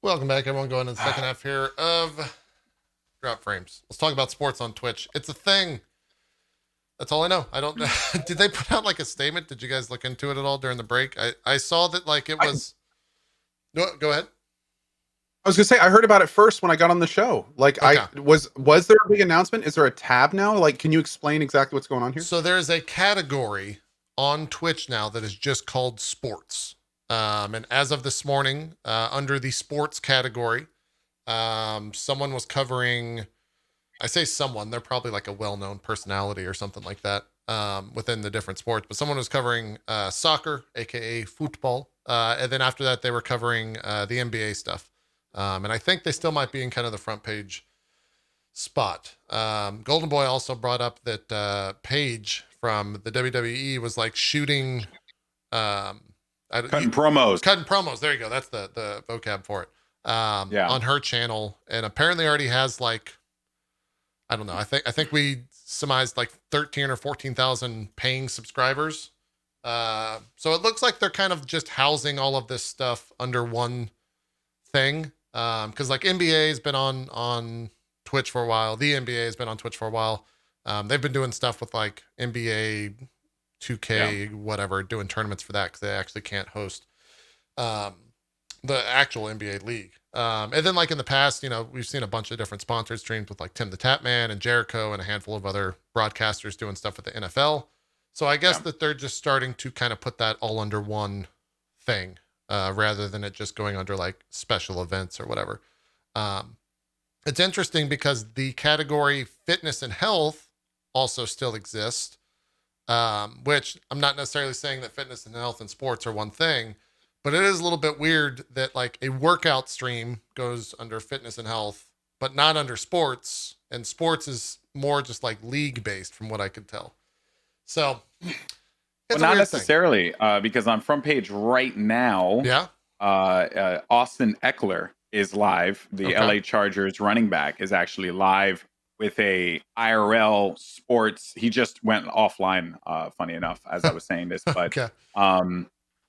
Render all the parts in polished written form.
Welcome back, everyone. Going to the second half here of Drop Frames. Let's talk about sports on Twitch. It's a thing. That's all I know. I don't. Did they put out like a statement? Did you guys look into it at all during the break? I saw that like it I, was. No, go ahead. I was gonna say I heard about it first when I got on the show. Like Okay. was there a big announcement? Is there a tab now? Like, can you explain exactly what's going on here? So there's a category on Twitch now that is just called sports. And as of this morning, under the sports category, someone was covering. I say someone, they're probably like a well-known personality or something like that within the different sports. But someone was covering soccer, aka football, and then after that they were covering the NBA stuff. And I think they still might be in kind of the front page spot. Goldenboy also brought up that Paige from the WWE was like shooting, um, Cutting promos. cutting promos. There you go. That's the vocab for it. Yeah. On her channel, and apparently already has like, I don't know. I think we surmised like 13 or 14,000 paying subscribers. So it looks like they're kind of just housing all of this stuff under one thing. Because like NBA has been on Twitch for a while. The NBA has been on Twitch for a while. They've been doing stuff with like NBA 2K, whatever, doing tournaments for that because they actually can't host um, the actual NBA league. And then like in the past, we've seen a bunch of different sponsored streams with like Tim the Tapman and Jericho and a handful of other broadcasters doing stuff with the NFL. So I guess that they're just starting to kind of put that all under one thing, rather than it just going under like special events or whatever. Um, it's interesting because the category fitness and health also still exists, which I'm not necessarily saying that fitness and health and sports are one thing, but it is a little bit weird that like a workout stream goes under fitness and health, but not under sports. And sports is more just like league based from what I could tell. So it's Well, a not weird thing. necessarily, because on front page right now, Yeah. Austin Eckler is live. The Okay. LA Chargers running back is actually live with a IRL sports. He just went offline, funny enough, as I was saying this, but Okay.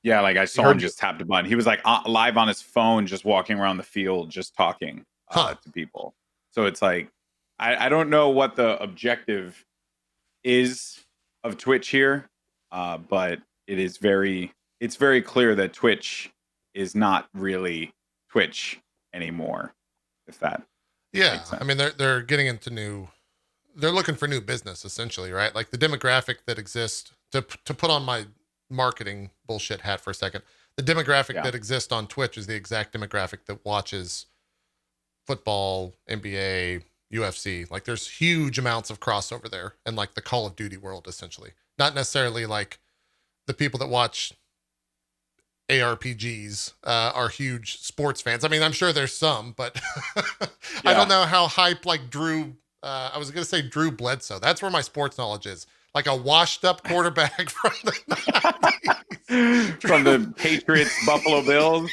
yeah, like I saw heard him you. just tap the button. He was like live on his phone, just walking around the field, just talking Huh. to people. So it's like I don't know what the objective is of Twitch here, but it's very clear that Twitch is not really Twitch anymore. If that Yeah. makes sense. I mean, they're getting into they're looking for new business essentially, right? Like the demographic that exists to put on my marketing bullshit hat for a second. The demographic Yeah. that exists on Twitch is the exact demographic that watches football, NBA, UFC. Like there's huge amounts of crossover there and like the Call of Duty world essentially. Not necessarily like the people that watch ARPGs are huge sports fans. I mean, I'm sure there's some, but I don't know how hype like Drew. I was gonna say Drew Bledsoe. That's where my sports knowledge is. Like a washed-up quarterback from the 90s. From the Patriots, Buffalo Bills,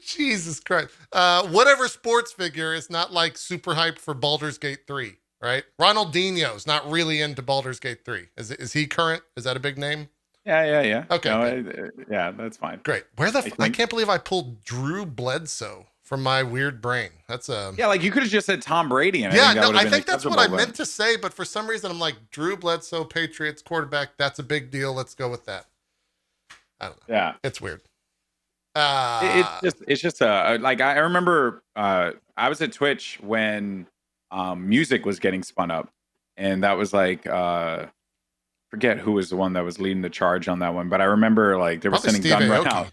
Jesus Christ. Whatever sports figure is not like super hyped for Baldur's Gate 3, right? Ronaldinho's not really into Baldur's Gate 3. Is he current? Is that a big name? Yeah. Okay, No, yeah, that's fine. Great. I can't believe I pulled Drew Bledsoe from my weird brain. That's Yeah, like you could have just said Tom Brady, and I think that's what I acceptable, meant to say, but for some reason I'm like Drew Bledsoe, Patriots quarterback. That's a big deal. Let's go with that. I don't know. Yeah, It's weird. it's just like I remember I was at Twitch when music was getting spun up, and that was like forget who was the one that was leading the charge on that one, but I remember like they were probably sending Steve gun run Aoki. out.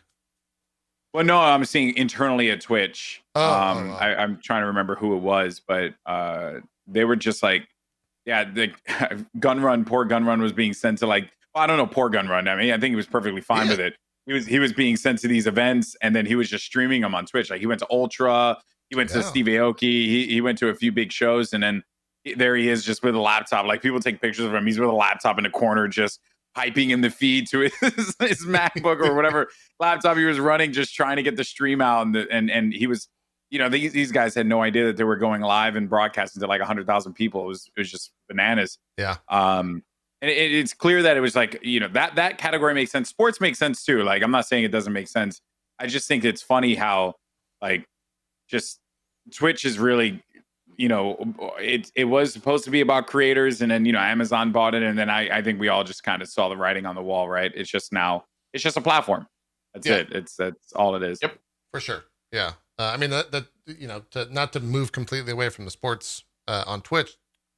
Well, no, I'm seeing internally at Twitch. Oh. I'm trying to remember who it was, but they were just like, yeah, the poor gun run was being sent to like, well, I don't know, poor gun run. I mean, I think he was perfectly fine with it. He was being sent to these events, and then he was just streaming them on Twitch. Like he went to Ultra, he went to Steve Aoki, he went to a few big shows, and then there he is just with a laptop. Like people take pictures of him. He's with a laptop in a corner, just typing in the feed to his MacBook or whatever laptop he was running, just trying to get the stream out. And he was, these guys had no idea that they were going live and broadcasting to like 100,000 people. It was just bananas. Yeah. And it's clear that it was like, that category makes sense. Sports makes sense too. Like, I'm not saying it doesn't make sense. I just think it's funny how like just Twitch is really, it was supposed to be about creators, and then Amazon bought it, and then I think we all just kind of saw the writing on the wall, right? It's just a platform. That's it. That's all it is. Yep, for sure. Yeah. I mean, not to move completely away from the sports on Twitch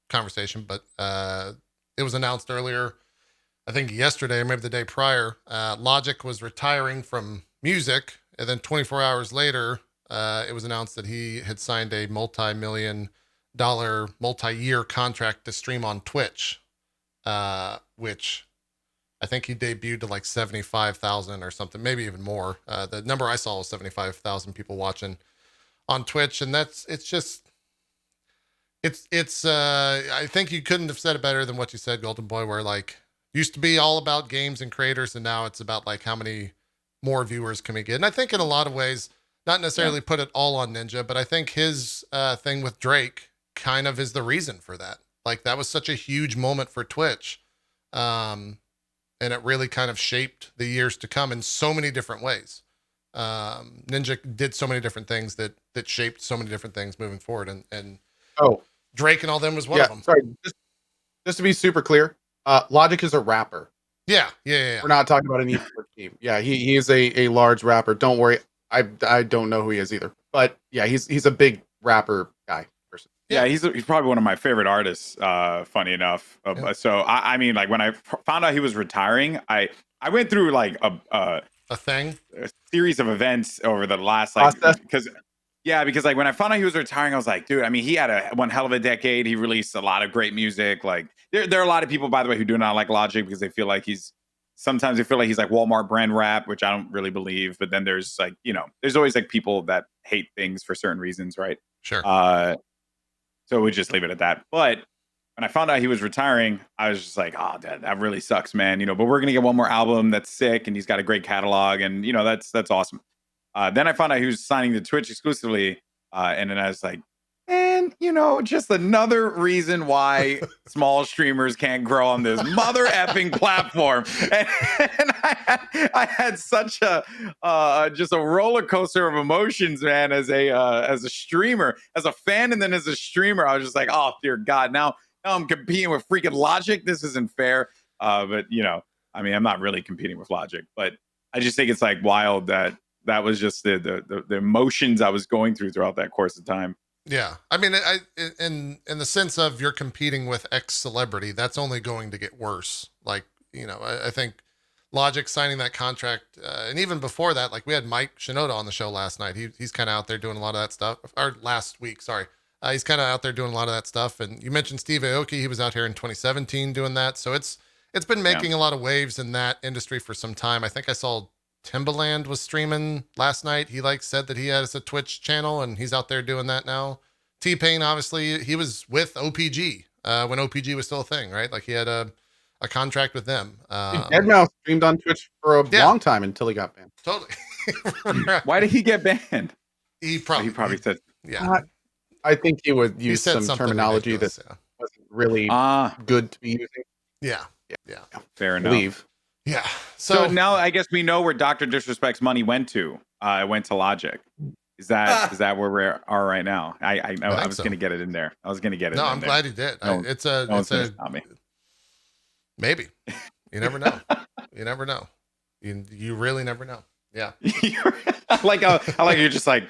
conversation, but it was announced earlier, I think yesterday or maybe the day prior, Logic was retiring from music. And then 24 hours later, it was announced that he had signed a multi-million-dollar, multi-year contract to stream on Twitch, which I think he debuted to like 75,000 or something, maybe even more. The number I saw was 75,000 people watching on Twitch. And I think you couldn't have said it better than what you said, Goldenboy, where like used to be all about games and creators. And now it's about like how many more viewers can we get? And I think in a lot of ways, not necessarily put it all on Ninja, but I think his thing with Drake kind of is the reason for that. Like that was such a huge moment for Twitch. And it really kind of shaped the years to come in so many different ways. Ninja did so many different things that shaped so many different things moving forward. And Drake and all them was one of them. Sorry, just to be super clear, Logic is a rapper. Yeah. We're not talking about an eSport team. Yeah, he is a large rapper. Don't worry, I don't know who he is either. But yeah, he's a big rapper guy. Yeah, he's probably one of my favorite artists. Funny enough, so I mean, like when I found out he was retiring, I went through like a series of events over the last because like when I found out he was retiring, I was like, dude, I mean, he had one hell of a decade. He released a lot of great music. Like there are a lot of people, by the way, who do not like Logic because they feel like he's like Walmart brand rap, which I don't really believe. But then there's like there's always like people that hate things for certain reasons, right? Sure. So we just leave it at that. But when I found out he was retiring, I was just like, oh, that really sucks, man. But we're going to get one more album that's sick, and he's got a great catalog, and that's awesome. Then I found out he was signing to Twitch exclusively, and then I was like, and just another reason why small streamers can't grow on this mother effing platform. And I had such a just a roller coaster of emotions, man. As a streamer, as a fan, and then as a streamer, I was just like, oh dear God, now I'm competing with freaking Logic. This isn't fair. But I mean, I'm not really competing with Logic, but I just think it's like wild that was just the emotions I was going throughout that course of time. Yeah. I mean, in the sense of you're competing with X celebrity, that's only going to get worse. Like, I think Logic signing that contract, and even before that, like we had Mike Shinoda on the show last night. He's kind of out there doing a lot of that stuff, or last week, sorry. He's kind of out there doing a lot of that stuff. And you mentioned Steve Aoki. He was out here in 2017 doing that. So it's been making a lot of waves in that industry for some time. I think I saw Timbaland was streaming last night. He said that he has a Twitch channel and he's out there doing that now. T-Pain, obviously, he was with OPG when OPG was still a thing, right? Like he had a contract with them. Deadmau5 streamed on Twitch for a long time until he got banned. Totally. Why did he get banned? He probably said, yeah. I think he would use some terminology that wasn't really good to be using. Yeah. Fair enough. Yeah. So now I guess we know where Dr. Disrespect's money went to. It went to Logic. Is that where we are right now? I was going to get it in there. No, I'm glad he did. It's a maybe. You never know. You never know. You really never know. Yeah. I like you're just like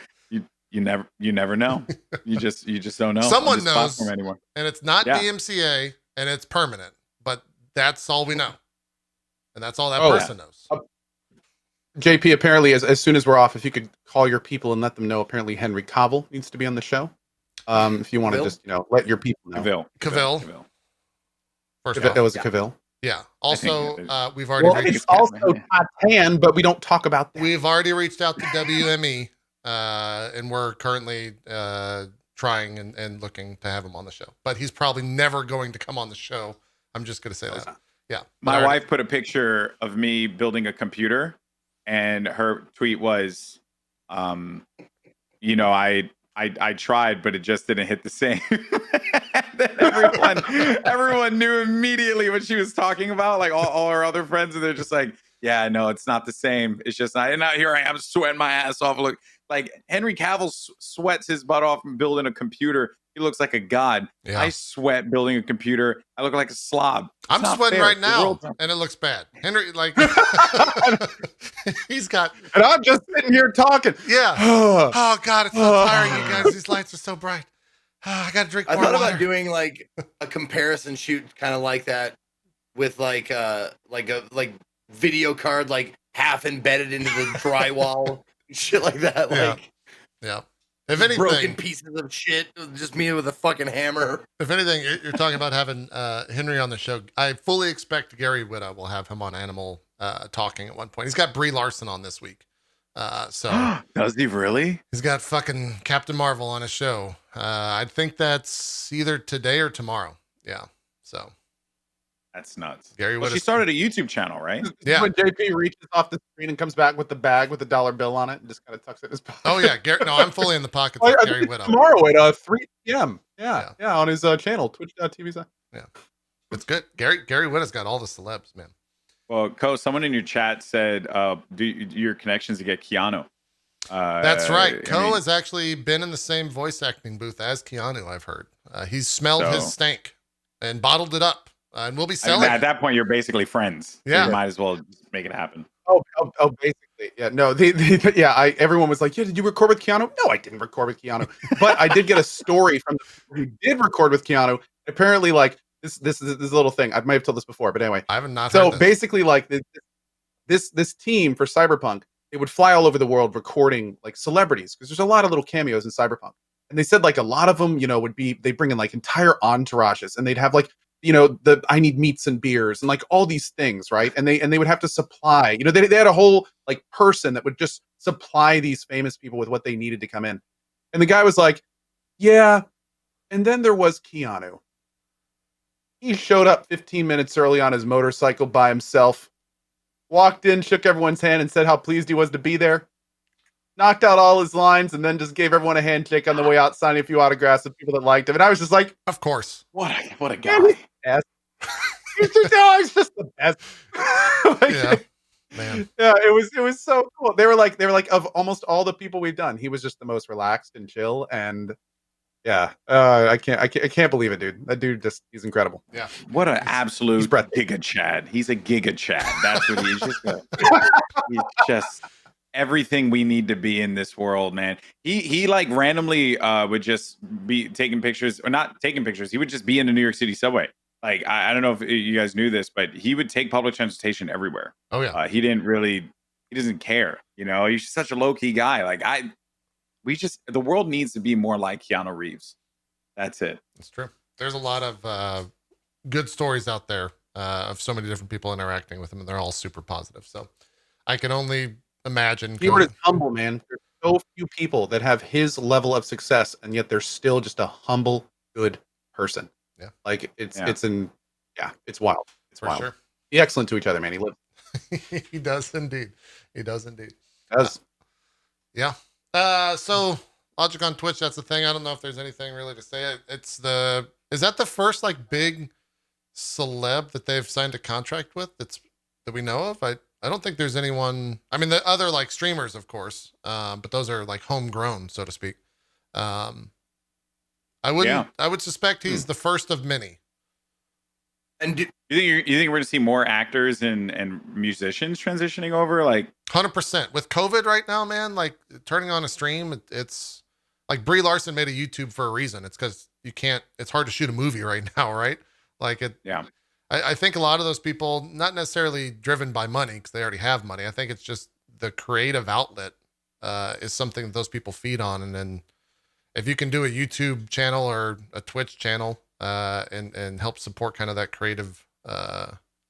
you never know. You just don't know. Someone knows anymore. And it's not DMCA and it's permanent, but that's all we know. And that's all that person knows. JP, apparently, as soon as we're off, if you could call your people and let them know, apparently Henry Cavill needs to be on the show. If you want to just, let your people know. Cavill. First off, it was Cavill. Yeah. Also, we've already reached also Tatan, but we don't talk about that. We've already reached out to WME, and we're currently trying and looking to have him on the show. But he's probably never going to come on the show. I'm just going to say that. Yeah. My wife put a picture of me building a computer, and her tweet was, I tried, but it just didn't hit the same. Then everyone knew immediately what she was talking about, like all her other friends, and they're just like, Yeah, no, it's not the same. It's just not. And now here I am sweating my ass off. Look, like Henry Cavill sweats his butt off and building a computer. He looks like a god. Yeah. I sweat building a computer. I look like a slob. I'm sweating right now, and it looks bad. Henry, like, he's got. And I'm just sitting here talking. Yeah. Oh God, it's so tiring, you guys. These lights are so bright. I gotta drink more I thought water. about doing like a comparison shoot, kind of like that, with like a video card like half embedded into the drywall, shit like that. Like, yeah. If anything, broken pieces of shit, just me with a fucking hammer. If anything, you're talking about having Henry on the show. I fully expect Gary Whitta will have him on Animal talking at one point. He's got Brie Larson on this week. So does he really? He's got fucking Captain Marvel on his show. I think that's either today or tomorrow. Yeah. So that's nuts. Gary Whitta. She started a YouTube channel, right? Yeah. When JP reaches off the screen and comes back with the bag with the $1 bill on it and just kind of tucks it in his pocket. Oh yeah, no, I'm fully in the pocket. Like Gary Whitta. Tomorrow at 3 p.m. Yeah, on his channel, twitch.tv. Yeah, it's good. Gary Whitta's got all the celebs, man. Well, Cohh, someone in your chat said, do your connections to get Keanu. That's right. Cohh has actually been in the same voice acting booth as Keanu, I've heard. He's smelled his stank and bottled it up. And we'll be selling. At that point, you're basically friends. Yeah. So you might as well make it happen. Oh, basically. Yeah, no, everyone was like, yeah, did you record with Keanu? No, I didn't record with Keanu. But I did get a story from the people who did record with Keanu. Apparently, like, this is a little thing. I might have told this before, but anyway. I have not So heard this. basically, like, this team for Cyberpunk, they would fly all over the world recording, like, celebrities, because there's a lot of little cameos in Cyberpunk. And they said, like, a lot of them, they bring in, like, entire entourages, and they'd have, like, I need meats and beers and like all these things, right? And they would have to supply, they had a whole like person that would just supply these famous people with what they needed to come in. And the guy was like, yeah. And then there was Keanu. He showed up 15 minutes early on his motorcycle by himself, walked in, shook everyone's hand and said how pleased he was to be there. Knocked out all his lines and then just gave everyone a handshake on the way out, signing a few autographs with people that liked him. And I was just like, of course. What a guy. He's just the best. Yeah. Man. Yeah, it was so cool. They were like of almost all the people we've done, he was just the most relaxed and chill. And yeah, I can't believe it, dude. That dude he's incredible. Yeah. What an absolute giga Chad. He's a giga Chad. That's what he is. He's just everything we need to be in this world, man. He like randomly would just be taking pictures, or not taking pictures. He would just be in the New York City subway. Like I don't know if you guys knew this, but he would take public transportation everywhere. Oh yeah. He doesn't care. He's such a low key guy. Like the world needs to be more like Keanu Reeves. That's it. It's true. There's a lot of good stories out there of so many different people interacting with him, and they're all super positive. So I can only imagine. Keyword is humble, man. There's so few people that have his level of success, and yet they're still just a humble, good person. Yeah, like it's wild. It's for wild. Sure. Be excellent to each other, man. He lives. He does indeed. Does. Yeah. So Logic on Twitch. That's the thing. I don't know if there's anything really to say. Is that the first like big celeb that they've signed a contract with that we know of? I don't think there's anyone. I mean, the other like streamers, of course, but those are like homegrown, so to speak. I would suspect he's the first of many. And you think we're going to see more actors and musicians transitioning over? Like 100% with COVID right now, man. Like turning on a stream, it's like Brie Larson made a YouTube for a reason. It's because it's hard to shoot a movie right now, right? Like it. Yeah. I think a lot of those people, not necessarily driven by money because they already have money. I think it's just the creative outlet is something that those people feed on. And then if you can do a YouTube channel or a Twitch channel and help support kind of that creative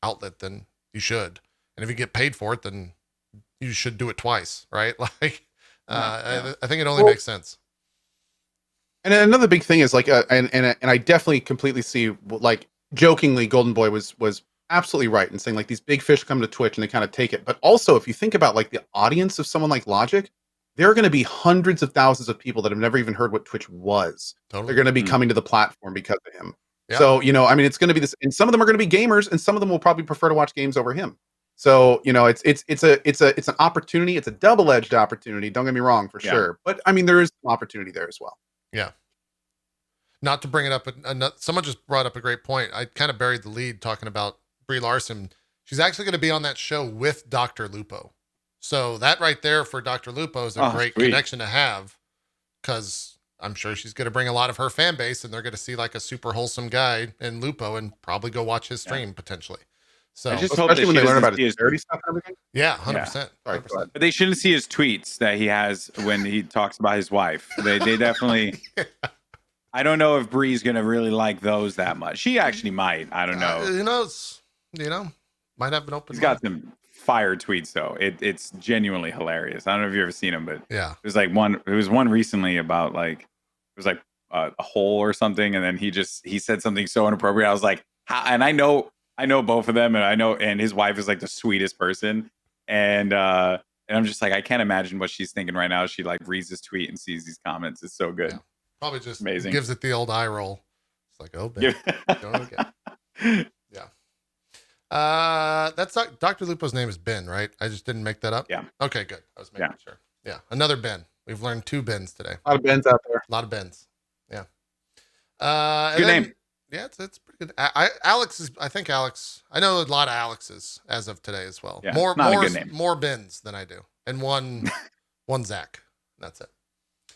outlet, then you should. And if you get paid for it, then you should do it twice, right? Like, I think it only makes sense. And another big thing is like, and I definitely completely see, like, jokingly, Goldenboy was absolutely right in saying like these big fish come to Twitch and they kind of take it. But also, if you think about like the audience of someone like Logic, there are going to be hundreds of thousands of people that have never even heard what Twitch was. Totally. They're going to be coming to the platform because of him. Yeah. So, I mean, it's going to be this, and some of them are going to be gamers, and some of them will probably prefer to watch games over him. So it's an opportunity. It's a double-edged opportunity. Don't get me wrong, for sure. But I mean, there is some opportunity there as well. Yeah. Not to bring it up, but someone just brought up a great point. I kind of buried the lead talking about Brie Larson. She's actually going to be on that show with Dr. Lupo. So that right there for Dr. Lupo is a great connection to have, because I'm sure she's going to bring a lot of her fan base, and they're going to see like a super wholesome guy in Lupo and probably go watch his stream potentially. So I just hope especially that when she they learn doesn't about see his dirty stuff and everything. yeah, 100%. Sorry, 100%. go ahead. But they shouldn't see his tweets that he has when he talks about his wife. They definitely. I don't know if Bree's gonna really like those that much. She actually might. I don't know. Who knows? Might have an open. He's got some fire tweets though. It's genuinely hilarious. I don't know if you've ever seen him, but yeah, there's like one. There was one recently about like it was like a hole or something, and then he said something so inappropriate. I was like, how? And I know both of them, and his wife is like the sweetest person, and I'm just like, I can't imagine what she's thinking right now. She like reads this tweet and sees these comments. It's so good. Yeah. Probably just amazing. Gives it the old eye roll. It's like, oh, Ben, going again. Yeah. That's Dr. Lupo's name is Ben, right? I just didn't make that up. Yeah. Okay, good. I was making sure. Yeah. Another Ben. We've learned 2 Bens today. A lot of Bens out there. A lot of Bens. Yeah. Good name. Yeah, it's pretty good. I think Alex. I know a lot of Alexes as of today as well. Yeah, more not a good name. More Bens than I do, and one Zach. That's it.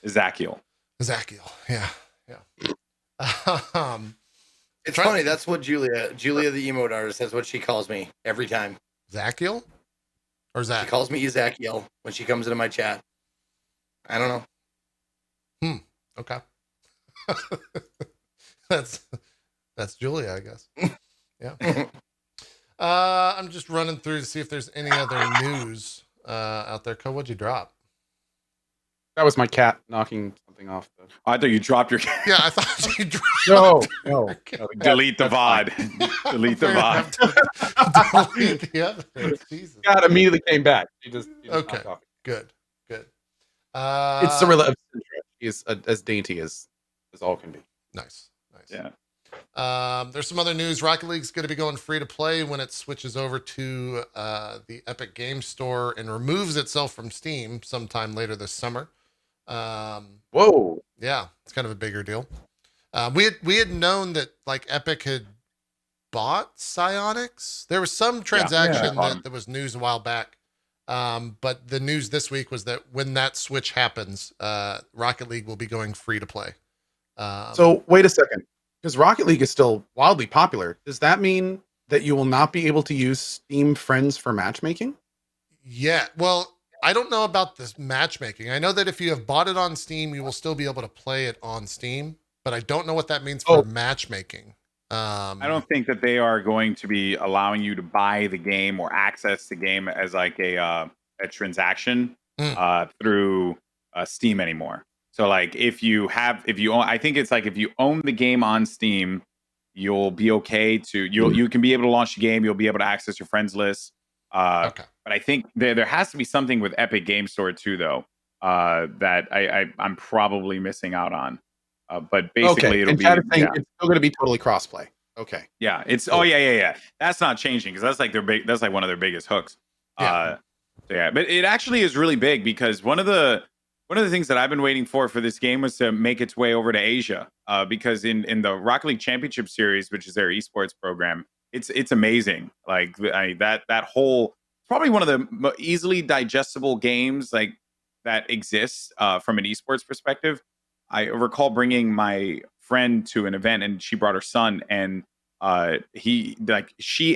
Ezekiel. Yeah. It's funny. That's what Julia the emote artist, that's what she calls me every time. Zakiel? Or Zach? She calls me Ezekiel when she comes into my chat. I don't know. Okay. That's Julia, I guess. Yeah. I'm just running through to see if there's any other news out there. Cohh, what'd you drop? That was my cat knocking something off. I thought you dropped your. Yeah, I thought you dropped. No. Delete the VOD. Delete the VOD. Delete the other. Jesus. Cat immediately came back. She just okay. Off. Good. It's Cirilla of Syndra. He is as dainty as all can be. Nice. Yeah. There's some other news. Rocket League's going to be going free to play when it switches over to the Epic Games Store and removes itself from Steam sometime later this summer. Whoa. Yeah, it's kind of a bigger deal. We had known that like Epic had bought Psyonix. There was some transaction that was news a while back. But the news this week was that when that switch happens, Rocket League will be going free to play. So wait a second, because Rocket League is still wildly popular. Does that mean that you will not be able to use Steam Friends for matchmaking? Yeah. Well, I don't know about this matchmaking. I know that if you have bought it on Steam, you will still be able to play it on Steam, but I don't know what that means for matchmaking. I don't think that they are going to be allowing you to buy the game or access the game as like a transaction through Steam anymore. So like if you own, I think it's like if you own the game on Steam, you'll be okay to you can be able to launch the game. You'll be able to access your friends list. Okay. But I think there has to be something with Epic Game Store too, though, that I'm probably missing out on. But basically, it'll be it's still going to be totally crossplay. Okay. Yeah, it's yeah. That's not changing because that's like their big. That's like one of their biggest hooks. Yeah. But it actually is really big because one of the things that I've been waiting for this game was to make its way over to Asia. Because in the Rocket League Championship Series, which is their esports program, it's amazing. Like that whole probably one of the easily digestible games like that exists from an esports perspective. I recall bringing my friend to an event and she brought her son and she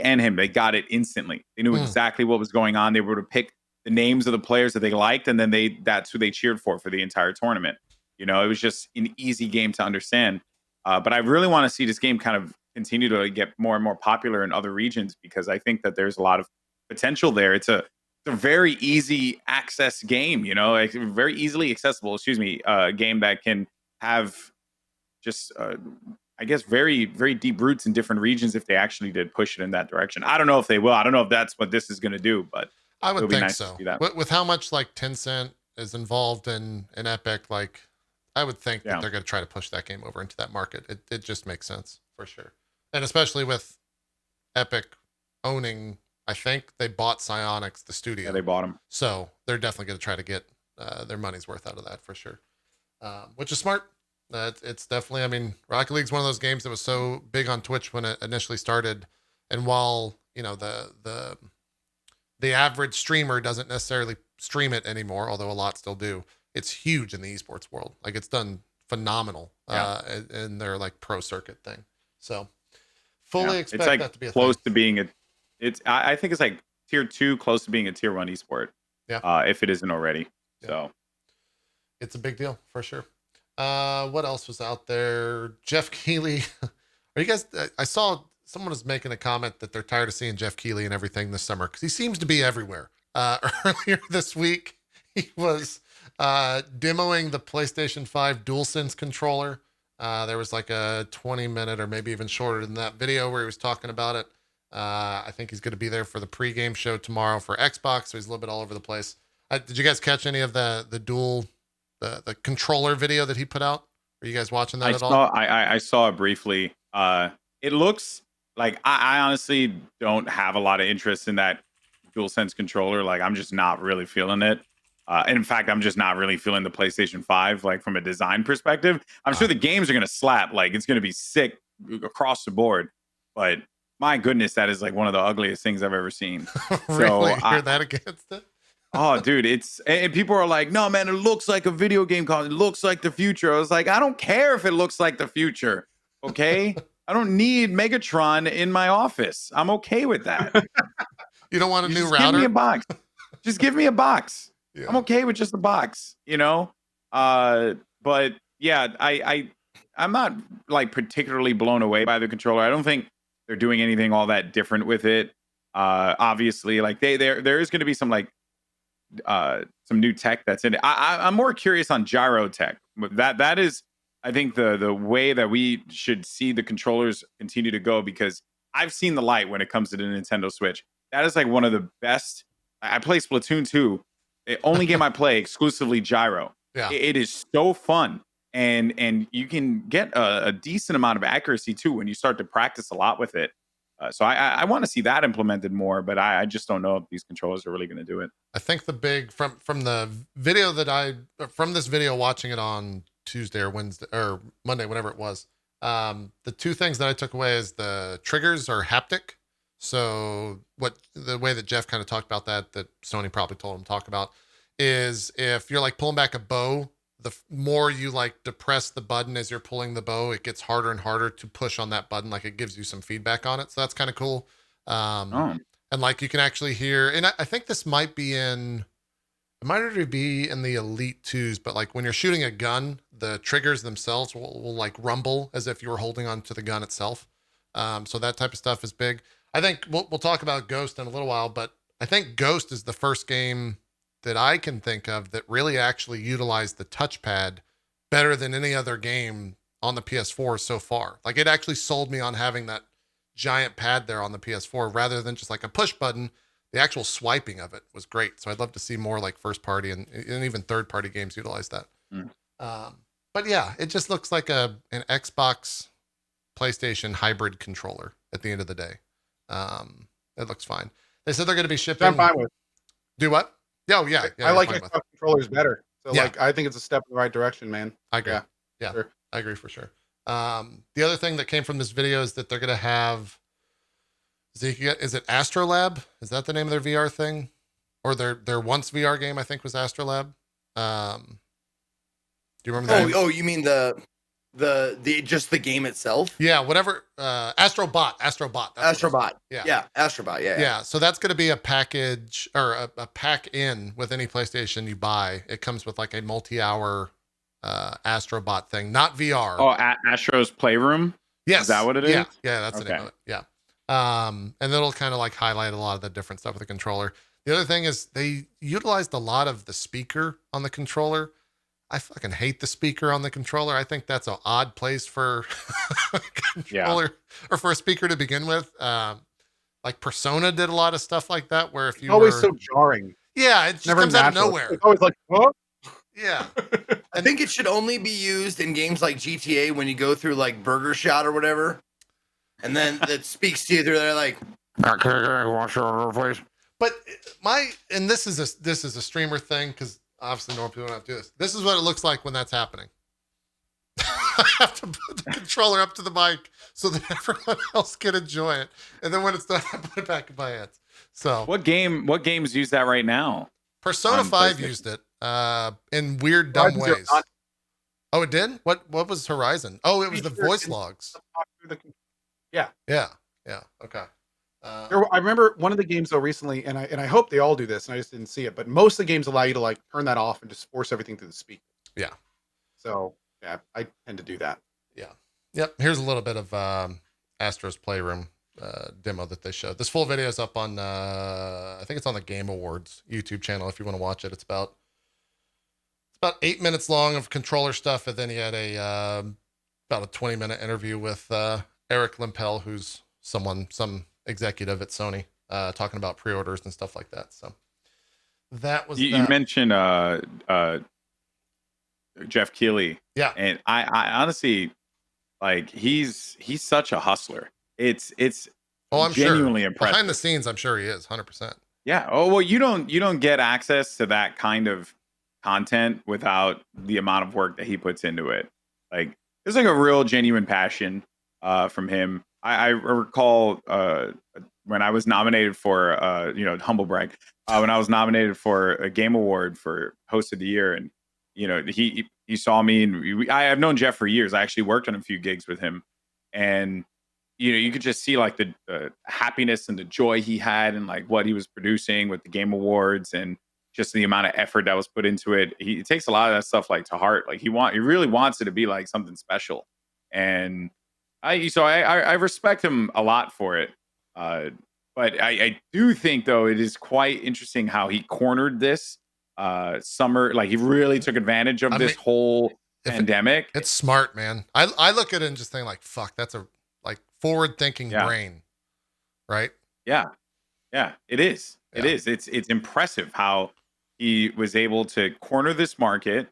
and him, they got it instantly. They knew exactly what was going on. They were able to pick the names of the players that they liked. And then that's who they cheered for the entire tournament. You know, it was just an easy game to understand. But I really want to see this game kind of continue to get more and more popular in other regions because I think that there's a lot of potential there. It's a very easy access game, you know, like very easily accessible, game that can have just, I guess, very, very deep roots in different regions if they actually did push it in that direction. I don't know if they will. I don't know if that's what this is going to do, but I would think nice so. That. With how much like Tencent is involved in Epic, like I would think that they're going to try to push that game over into that market. It just makes sense for sure. And especially with Epic owning, I think they bought Psyonix, the studio. Yeah, they bought them. So they're definitely going to try to get their money's worth out of that for sure, which is smart. It's definitely, I mean, Rocket League's one of those games that was so big on Twitch when it initially started. And while, you know, the average streamer doesn't necessarily stream it anymore, although a lot still do, it's huge in the esports world. Like it's done phenomenal in their like pro circuit thing. So fully expect it's like that to be a close thing. to being I think it's like tier 2, close to being a tier 1 esport. Yeah. If it isn't already. Yeah. So it's a big deal for sure. What else was out there? Geoff Keighley. Are you guys? I saw someone was making a comment that they're tired of seeing Geoff Keighley and everything this summer because he seems to be everywhere. Earlier this week, he was demoing the PlayStation 5 DualSense controller. There was like a 20-minute or maybe even shorter than that video where he was talking about it. I think he's going to be there for the pregame show tomorrow for Xbox, so he's a little bit all over the place. Did you guys catch any of the controller video that he put out? Are you guys watching that at all? I saw it briefly. It looks like I honestly don't have a lot of interest in that DualSense controller. Like I'm just not really feeling it. In fact, I'm just not really feeling the PlayStation 5, like from a design perspective. I'm sure the games are going to slap. Like it's going to be sick across the board. But my goodness, that is like one of the ugliest things I've ever seen. Really? You're that against it? Oh, dude, and people are like, no, man, it looks like a video game console. It looks like the future. I was like, I don't care if it looks like the future. Okay. I don't need Megatron in my office. I'm okay with that. You don't want a new Just router? Give me a box. Just give me a box. Yeah. I'm okay with just a box, you know? But yeah, I'm not like particularly blown away by the controller. I don't think they're doing anything all that different with it. Obviously, like there is going to be some like some new tech that's in it. I'm more curious on gyro tech. That is, I think, the way that we should see the controllers continue to go, because I've seen the light when it comes to the Nintendo Switch. That is like one of the best. I play Splatoon 2. The only game I play exclusively gyro. Yeah. It is so fun. And you can get a decent amount of accuracy too when you start to practice a lot with it. So I want to see that implemented more, but I just don't know if these controllers are really going to do it. I think the big from the video from this video, watching it on Tuesday or Wednesday or Monday, whatever it was, the two things that I took away is the triggers are haptic. So the way that Geoff kind of talked about that Sony probably told him to talk about is if you're like pulling back a bow, the more you like depress the button as you're pulling the bow, it gets harder and harder to push on that button. Like it gives you some feedback on it. So that's kind of cool. And like you can actually hear, and I think this might already be in the Elite 2s, but like when you're shooting a gun, the triggers themselves will like rumble as if you were holding on to the gun itself. So that type of stuff is big. I think we'll talk about Ghost in a little while, but I think Ghost is the first game that I can think of that really actually utilized the touchpad better than any other game on the PS4 so far. Like it actually sold me on having that giant pad there on the PS4 rather than just like a push button. The actual swiping of it was great. So I'd love to see more like first party and even third party games utilize that. But yeah, it just looks like an Xbox PlayStation hybrid controller at the end of the day. It looks fine. They said they're going to be shipping. I'm fine with. Do what? Oh yeah. I like Xbox controllers better. So like, I think it's a step in the right direction, man. I agree. Yeah, sure. I agree for sure. The other thing that came from this video is that they're going to have Zeke. Is it Astrolab? Is that the name of their VR thing? Or their once VR game, I think, was Astrolab. Do you remember that? Oh, you mean the just the game itself? Yeah, whatever. Astrobot. Astrobot. Yeah, Astrobot. Yeah. So that's going to be a package or a pack in with any PlayStation you buy. It comes with like a multi-hour Astrobot thing, not VR. Oh, Astro's Playroom. Yes. Is that what it is? Yeah, that's the name of it. Yeah. And it'll kind of like highlight a lot of the different stuff with the controller. The other thing is they utilized a lot of the speaker on the controller. I fucking hate the speaker on the controller. I think that's an odd place for a controller or for a speaker to begin with. Like Persona did a lot of stuff like that, where if you always so jarring. Yeah, it just never comes out of nowhere. It's always like, oh. Yeah. I think it should only be used in games like GTA when you go through like Burger Shot or whatever, and then it speaks to you through there like, Can I watch your order, please? But this is a streamer thing because obviously normal people don't have to do this. This is what it looks like when that's happening. I have to put the controller up to the mic so that everyone else can enjoy it, and then when it's done, I put it back in my hands. So What games use that right now? Persona on 5 PlayStation? used it in weird, dumb Horizon Zero ways. Dawn. Oh, it did? What was Horizon? Oh, it was the Pretty sure voice it's- logs. Yeah. Yeah. Okay. I remember one of the games though recently, and I hope they all do this, and I just didn't see it. But most of the games allow you to like turn that off and just force everything through the speaker. Yeah. So yeah, I tend to do that. Yep. Here's a little bit of Astro's Playroom demo that they showed. This full video is up on I think it's on the Game Awards YouTube channel if you want to watch it. It's about 8 minutes long of controller stuff, and then he had about a 20-minute interview with Eric Limpel, who's some executive at Sony, talking about pre-orders and stuff like that. So that was You mentioned Geoff Keighley. Yeah. And I honestly, like, he's such a hustler. It's I'm genuinely sure. impressive. Behind the scenes, I'm sure he is 100%. Yeah. Oh, well, you don't get access to that kind of content without the amount of work that he puts into it. Like, there's like a real genuine passion from him. I recall when I was nominated for humble brag, when I was nominated for a Game Award for Host of the Year, and he saw me, and I have known Geoff for years. I actually worked on a few gigs with him, and you could just see like the happiness and the joy he had, and like what he was producing with the Game Awards, and just the amount of effort that was put into it. He takes a lot of that stuff like to heart. Like he really wants it to be like something special, and I respect him a lot for it. But I do think though it is quite interesting how he cornered this summer. Like he really took advantage of this whole pandemic. It's smart, man. I look at it and just think like, fuck, that's a like forward-thinking brain, right? Yeah, it is. Yeah. It is. It's impressive how he was able to corner this market.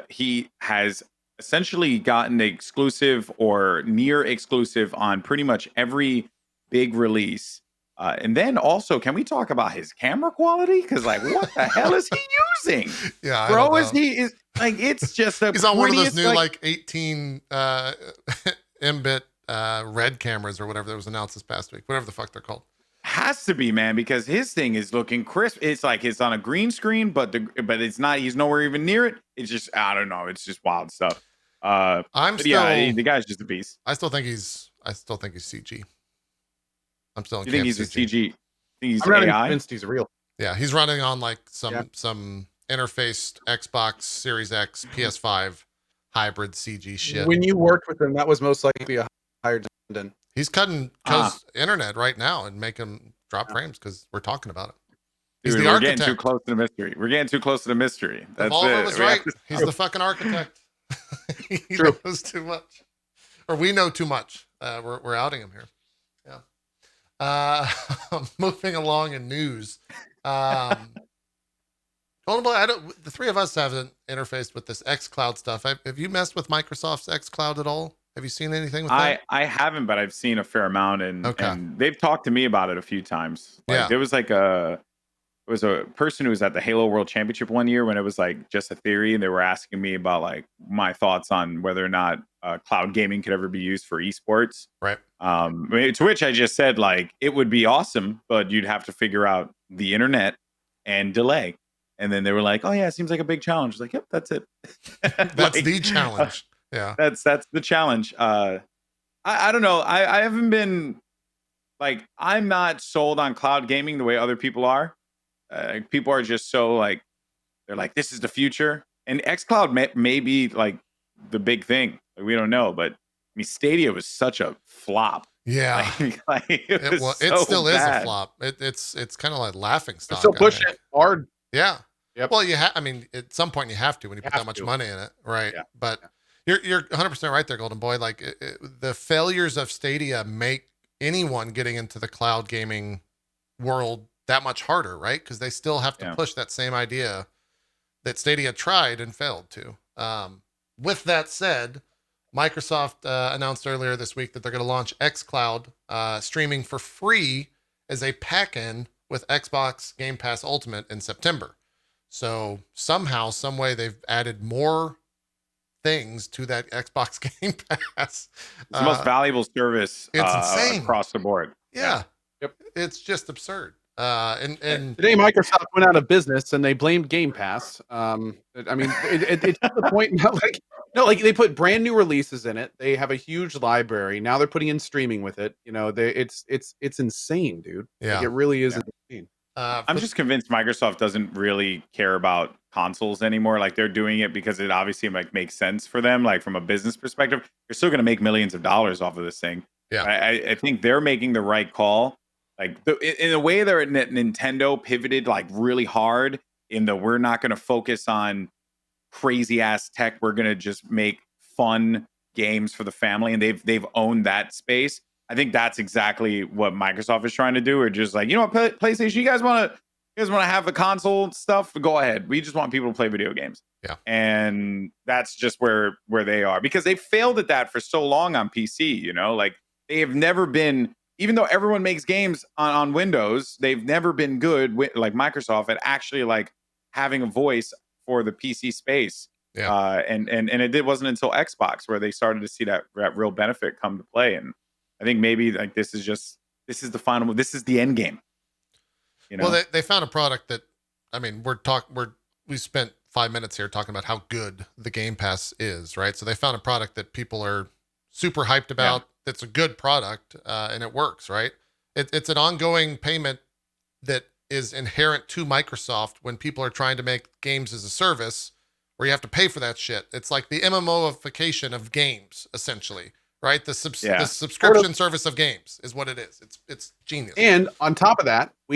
He has essentially gotten exclusive or near exclusive on pretty much every big release. And then also, can we talk about his camera quality? Because like, what the hell is he using? Yeah, bro, is like it's just a he's on one of those new like 18 mbit red cameras or whatever that was announced this past week, whatever the fuck they're called. Has to be, man, because his thing is looking crisp. It's like it's on a green screen, but it's not. He's nowhere even near it. It's just, I don't know. It's just wild stuff. The guy's just a beast. I still think he's CG. I'm still in You think he's CG. a CG? Think he's I'm not AI? convinced he's real. Yeah, he's running on like some interfaced Xbox Series X, PS5 hybrid CG shit. When you worked with him, that was most likely a hired tendon. He's cutting Cohh's internet right now and making him drop frames because we're talking about it. He's Dude, the we're architect. getting too close to the mystery. We're getting too close to the mystery. That's Volvo it. was We right. have to- He's the fucking architect. He True. knows too much, or we know too much. We're outing him here. Yeah. Moving along in news. Goldenboy, the three of us haven't interfaced with this xCloud stuff. Have you messed with Microsoft's xCloud at all? Have you seen anything with that? I haven't, but I've seen a fair amount, and they've talked to me about it a few times. Like, there was like a person who was at the Halo World Championship one year when it was like just a theory, and they were asking me about like my thoughts on whether or not cloud gaming could ever be used for esports. Right. To which I just said like it would be awesome, but you'd have to figure out the internet and delay. And then they were like, "Oh yeah, it seems like a big challenge." I was like, "Yep, that's it." That's like, the challenge. Yeah, that's the challenge. I don't know. I haven't been like, I'm not sold on cloud gaming the way other people are. People are just so like, they're like, this is the future, and xCloud may be like the big thing. Like, we don't know, but I mean, Stadia was such a flop. Yeah, it still is a flop. It's kind of like laughing stock. Still pushing it hard. Yeah. Yep. Well, I mean, at some point you have to when you put that much money in it, right? Yeah. But you're 100% right there, Goldenboy. Like the failures of Stadia make anyone getting into the cloud gaming world that much harder, right? Because they still have to push that same idea that Stadia tried and failed to. With that said, Microsoft announced earlier this week that they're going to launch xCloud streaming for free as a pack-in with Xbox Game Pass Ultimate in September. So somehow, some way, they've added more things to that Xbox Game Pass. It's the most valuable service it's insane across the board. Yeah. Yep. It's just absurd. And today Microsoft went out of business and they blamed Game Pass. I mean, it's to the point now, like they put brand new releases in it. They have a huge library. Now they're putting in streaming with it. You know, it's insane, dude. Yeah. Like, it really is insane. I'm just convinced Microsoft doesn't really care about consoles anymore. Like they're doing it because it obviously like makes sense for them. Like from a business perspective, they're still going to make millions of dollars off of this thing. Yeah. I think they're making the right call. Like in a way, they're Nintendo pivoted like really hard in the we're not going to focus on crazy ass tech. We're going to just make fun games for the family, and they've owned that space. I think that's exactly what Microsoft is trying to do. Or just like, you know what, PlayStation, you guys want to have the console stuff? Go ahead. We just want people to play video games. Yeah, and that's just where they are because they failed at that for so long on PC. You know, like they have never been. Even though everyone makes games on Windows, they've never been good like Microsoft at actually like having a voice for the PC space. Yeah. And it wasn't until Xbox where they started to see that real benefit come to play. And I think maybe like this is the final. This is the end game. You know? Well, they found a product that, I mean, we spent 5 minutes here talking about how good the Game Pass is, right? So they found a product that people are super hyped about. Yeah. That's a good product, and it works, right? It's an ongoing payment that is inherent to Microsoft when people are trying to make games as a service where you have to pay for that shit. It's like the MMOification of games, essentially, right? The subscription service of games is what it is. It's genius. And on top of that, for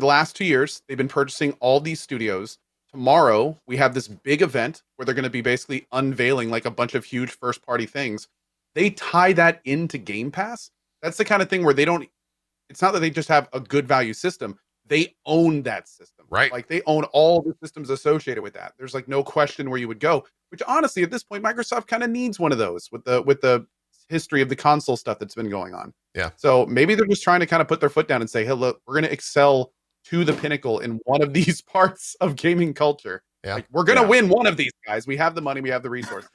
the last 2 years, they've been purchasing all these studios. Tomorrow, we have this big event where they're going to be basically unveiling like a bunch of huge first-party things. They tie that into Game Pass. That's the kind of thing where it's not that they just have a good value system. They own that system. Right. Like they own all the systems associated with that. There's like no question where you would go, which honestly, at this point, Microsoft kind of needs one of those with the history of the console stuff that's been going on. Yeah. So maybe they're just trying to kind of put their foot down and say, hey, look, we're going to excel to the pinnacle in one of these parts of gaming culture. Yeah. Like, we're going to win one of these guys. We have the money. We have the resources.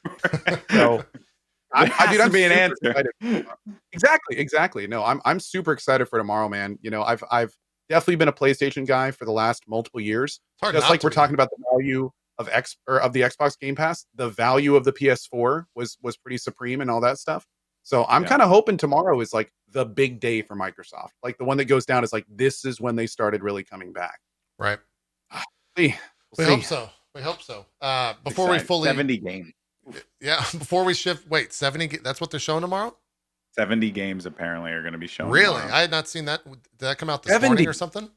So I'm be an answer. Exactly. No, I'm super excited for tomorrow, man. You know, I've definitely been a PlayStation guy for the last multiple years. Just like we're talking about the value of the Xbox Game Pass, the value of the PS4 was pretty supreme and all that stuff. So I'm kind of hoping tomorrow is like the big day for Microsoft. Like the one that goes down is like this is when they started really coming back. Right. We hope so. Before we fully 70 games. Yeah, before we shift, 70, that's what they're showing tomorrow? 70 games apparently are going to be shown. Really? Tomorrow. I had not seen that. Did that come out this morning or something?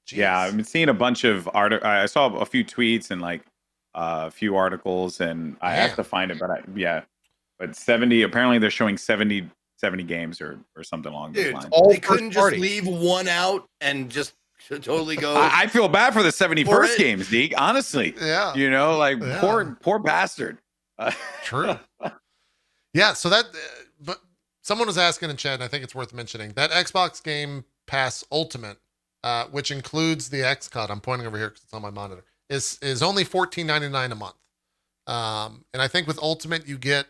Jeez. Yeah, I've been seeing a bunch of I saw a few tweets and like a few articles, and I have to find it, but 70, apparently they're showing 70 games or something along those lines. They couldn't just leave one out and just totally go. I feel bad for the 71st games, Zeke, honestly. Yeah. You know, like poor bastard. True. Yeah, so that but someone was asking in chat, and I think it's worth mentioning that Xbox Game Pass Ultimate, which includes the xCloud, I'm pointing over here because it's on my monitor, is only $14.99 a month. And I think with Ultimate you get,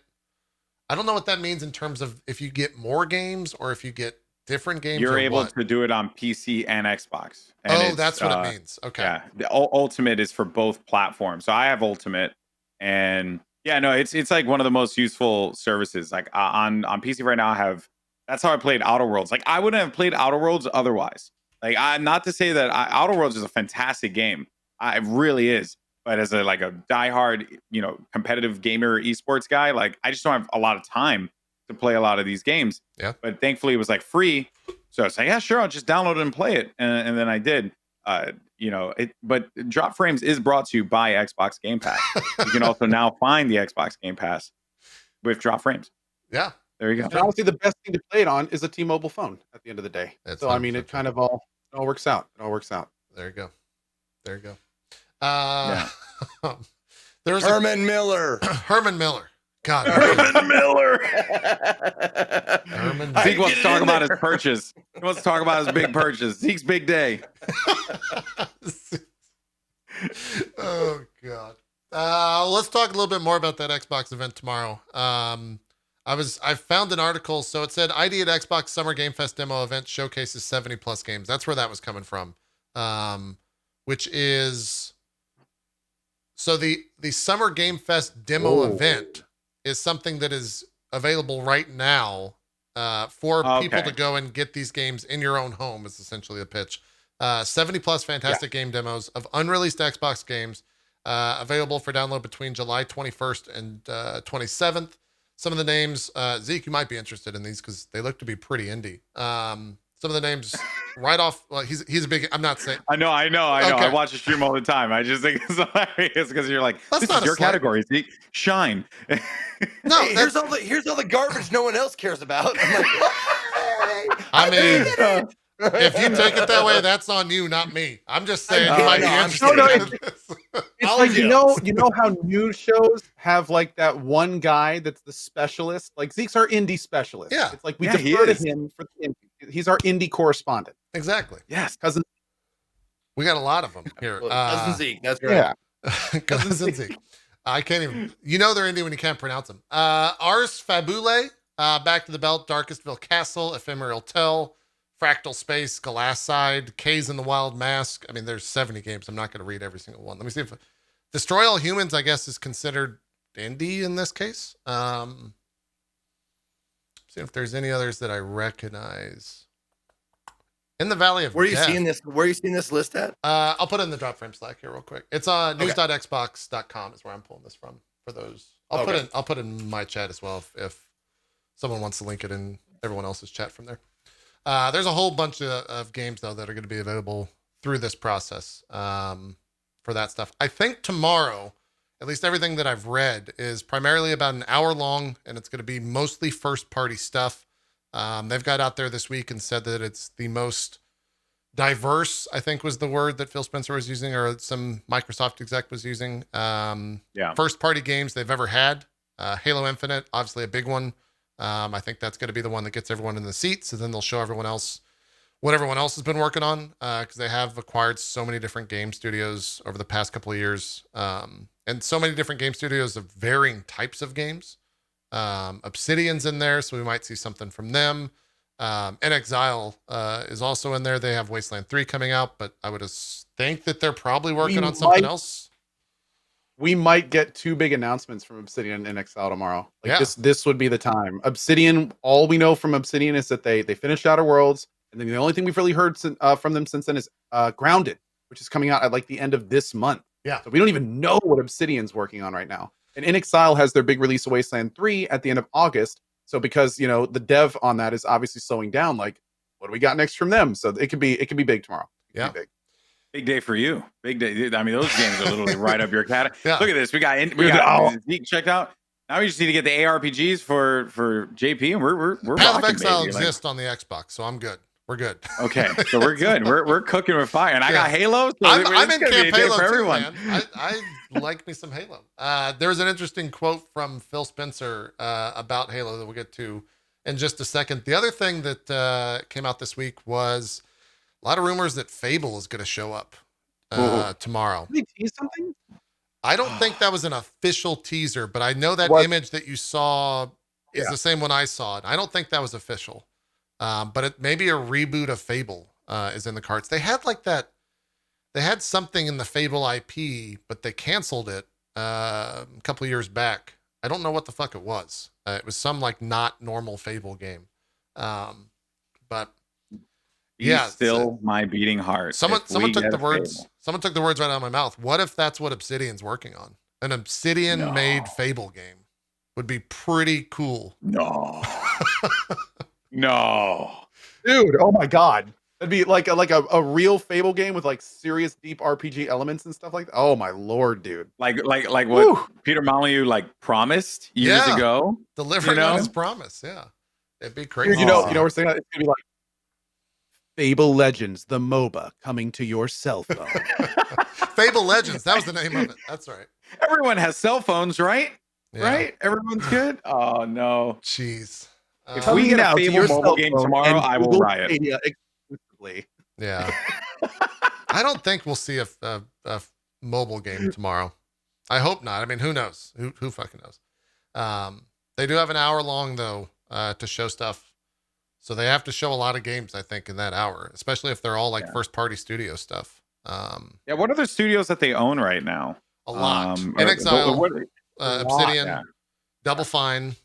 I don't know what that means in terms of if you get more games or if you get different games. You're able to do it on PC and Xbox. And that's what it means. Okay. Yeah, the Ultimate is for both platforms. So I have Ultimate, and yeah, no, it's like one of the most useful services. Like on PC right now, that's how I played Outer Worlds. Like I wouldn't have played Outer Worlds otherwise. Like not to say that Outer Worlds is a fantastic game. It really is. But as a diehard, competitive gamer esports guy, like I just don't have a lot of time to play a lot of these games. Yeah. But thankfully it was like free. So I was like, yeah, sure, I'll just download it and play it. And then I did. But Drop Frames is brought to you by Xbox Game Pass. You can also now find the Xbox Game Pass with Drop Frames. Yeah. There you go. And honestly, the best thing to play it on is a T-Mobile phone at the end of the day. So I mean, it kind of all works out. It all works out. There you go. Herman Miller. Herman Miller. God, Herman Miller. Herman. Zeke wants to Get talk in about there. his purchase. He wants to talk about his big purchase. Zeke's big day. Oh God. Let's talk a little bit more about that Xbox event tomorrow. I found an article, so it said ID at Xbox Summer Game Fest demo event showcases 70 plus games. That's where that was coming from. Which is so the Summer Game Fest demo event is something that is available right now for people to go and get these games in your own home is essentially the pitch. 70 plus fantastic game demos of unreleased Xbox games available for download between July 21st and 27th. Some of the names, Zeke, you might be interested in these because they look to be pretty indie. Some of the names right off, well, he's a big, I'm not saying. I know. Okay. I watch the stream all the time. I just think it's hilarious because you're like, That's this not is a your slight. category, Zeke. Shine. No, Hey, here's all the garbage no one else cares about. I'm like, I mean, did it. if you take it that way, that's on you, not me. I'm just saying I you know, might be I'm interested kidding. in this. It's I'll like deal. you know how news shows have like that one guy that's the specialist. Like Zeke's our indie specialist. Yeah. It's like we Yeah, he defer to is. him for the indie. He's our indie correspondent. Exactly. Yes. Cousin, We got a lot of them here. Cousin Zeke, that's right. yeah. Cousin Zeke. I can't even, they're indie when you can't pronounce them. Ars Fabulae, Back to the Belt, Darkestville Castle, Ephemeral Tell, Fractal Space, Galasside, K's in the Wild Mask. I mean, there's 70 games. I'm not going to read every single one. Let me see if Destroy All Humans, I guess, is considered indie in this case. See if there's any others that I recognize. In the Valley of Where are you Death. seeing this? Where are you seeing this list at? I'll put it in the drop frame Slack here real quick. It's on news.xbox.com is where I'm pulling this from for those. I'll put it in my chat as well if someone wants to link it in everyone else's chat from there. There's a whole bunch of games though that are going to be available through this process for that stuff. I think tomorrow, at least everything that I've read, is primarily about an hour long, and it's going to be mostly first party stuff. They've got out there this week and said that it's the most diverse, I think was the word that Phil Spencer was using, or some Microsoft exec was using. First party games they've ever had. Halo Infinite, obviously a big one. I think that's going to be the one that gets everyone in the seats, and then they'll show everyone else what everyone else has been working on, because they have acquired so many different game studios over the past couple of years, and so many different game studios of varying types of games. Obsidian's in there, so we might see something from them. inXile is also in there. They have Wasteland 3 coming out, but I would think that they're probably working on something else. We might get two big announcements from Obsidian and inXile tomorrow. Like Yeah. this would be the time. Obsidian, all we know from Obsidian is that they finished Outer Worlds, and then the only thing we've really heard from them since then is Grounded, which is coming out at like the end of this month. Yeah. So we don't even know what Obsidian's working on right now. And inXile has their big release of Wasteland 3 at the end of August. So because, you know, the dev on that is obviously slowing down, like what do we got next from them? So it could be big tomorrow. Yeah. Big. Big day for you. Big day. I mean, those games are literally right up your category. Yeah. Look at this. We got Zeke checked out. Now we just need to get the ARPGs for JP, and we're Path of rocking, Exile baby. exists on the Xbox, so I'm good. We're good. Okay, so we're good. We're cooking with fire, and I got Halo. So I'm in this is gonna be a Camp day Halo for too, everyone. man. I like me some Halo. There's an interesting quote from Phil Spencer about Halo that we'll get to in just a second. The other thing that came out this week was a lot of rumors that Fable is going to show up tomorrow. Did they tease something? I don't think that was an official teaser, but I know that What? image that you saw is Yeah. the same one I saw. I don't think that was official. But it maybe a reboot of Fable is in the cards. They had like that. They had something in the Fable IP, but they canceled it a couple of years back. I don't know what the fuck it was. It was some like not normal Fable game. But Be yeah, still my beating heart. someone if we took get the a words. Fable. Someone took the words right out of my mouth. What if that's what Obsidian's working on? An Obsidian-made Fable game would be pretty cool. No, no. Dude, oh my god. That'd be like a real Fable game with like serious deep RPG elements and stuff like that. Oh my lord, dude. Like what Woo. Peter Molyneux promised years Yeah. ago. Delivering You on know? his promise. Yeah, it'd be crazy. Dude, you know we're saying that it's gonna be like Fable Legends, the MOBA coming to your cell phone. Fable Legends. That was the name of it. That's right. Everyone has cell phones, right? Yeah. Right? Everyone's good. Oh no! Jeez. If Coming we get a now to Fable your mobile cell game phone tomorrow, and I will Google riot. Stadia exclusively. Yeah. I don't think we'll see a mobile game tomorrow. I hope not. I mean, who knows? Who fucking knows? They do have an hour long though to show stuff, so they have to show a lot of games. I think in that hour, especially if they're all like first party studio stuff. Yeah, what other studios that they own right now? A lot. In or- Exile, what- Obsidian, yeah. Double Fine.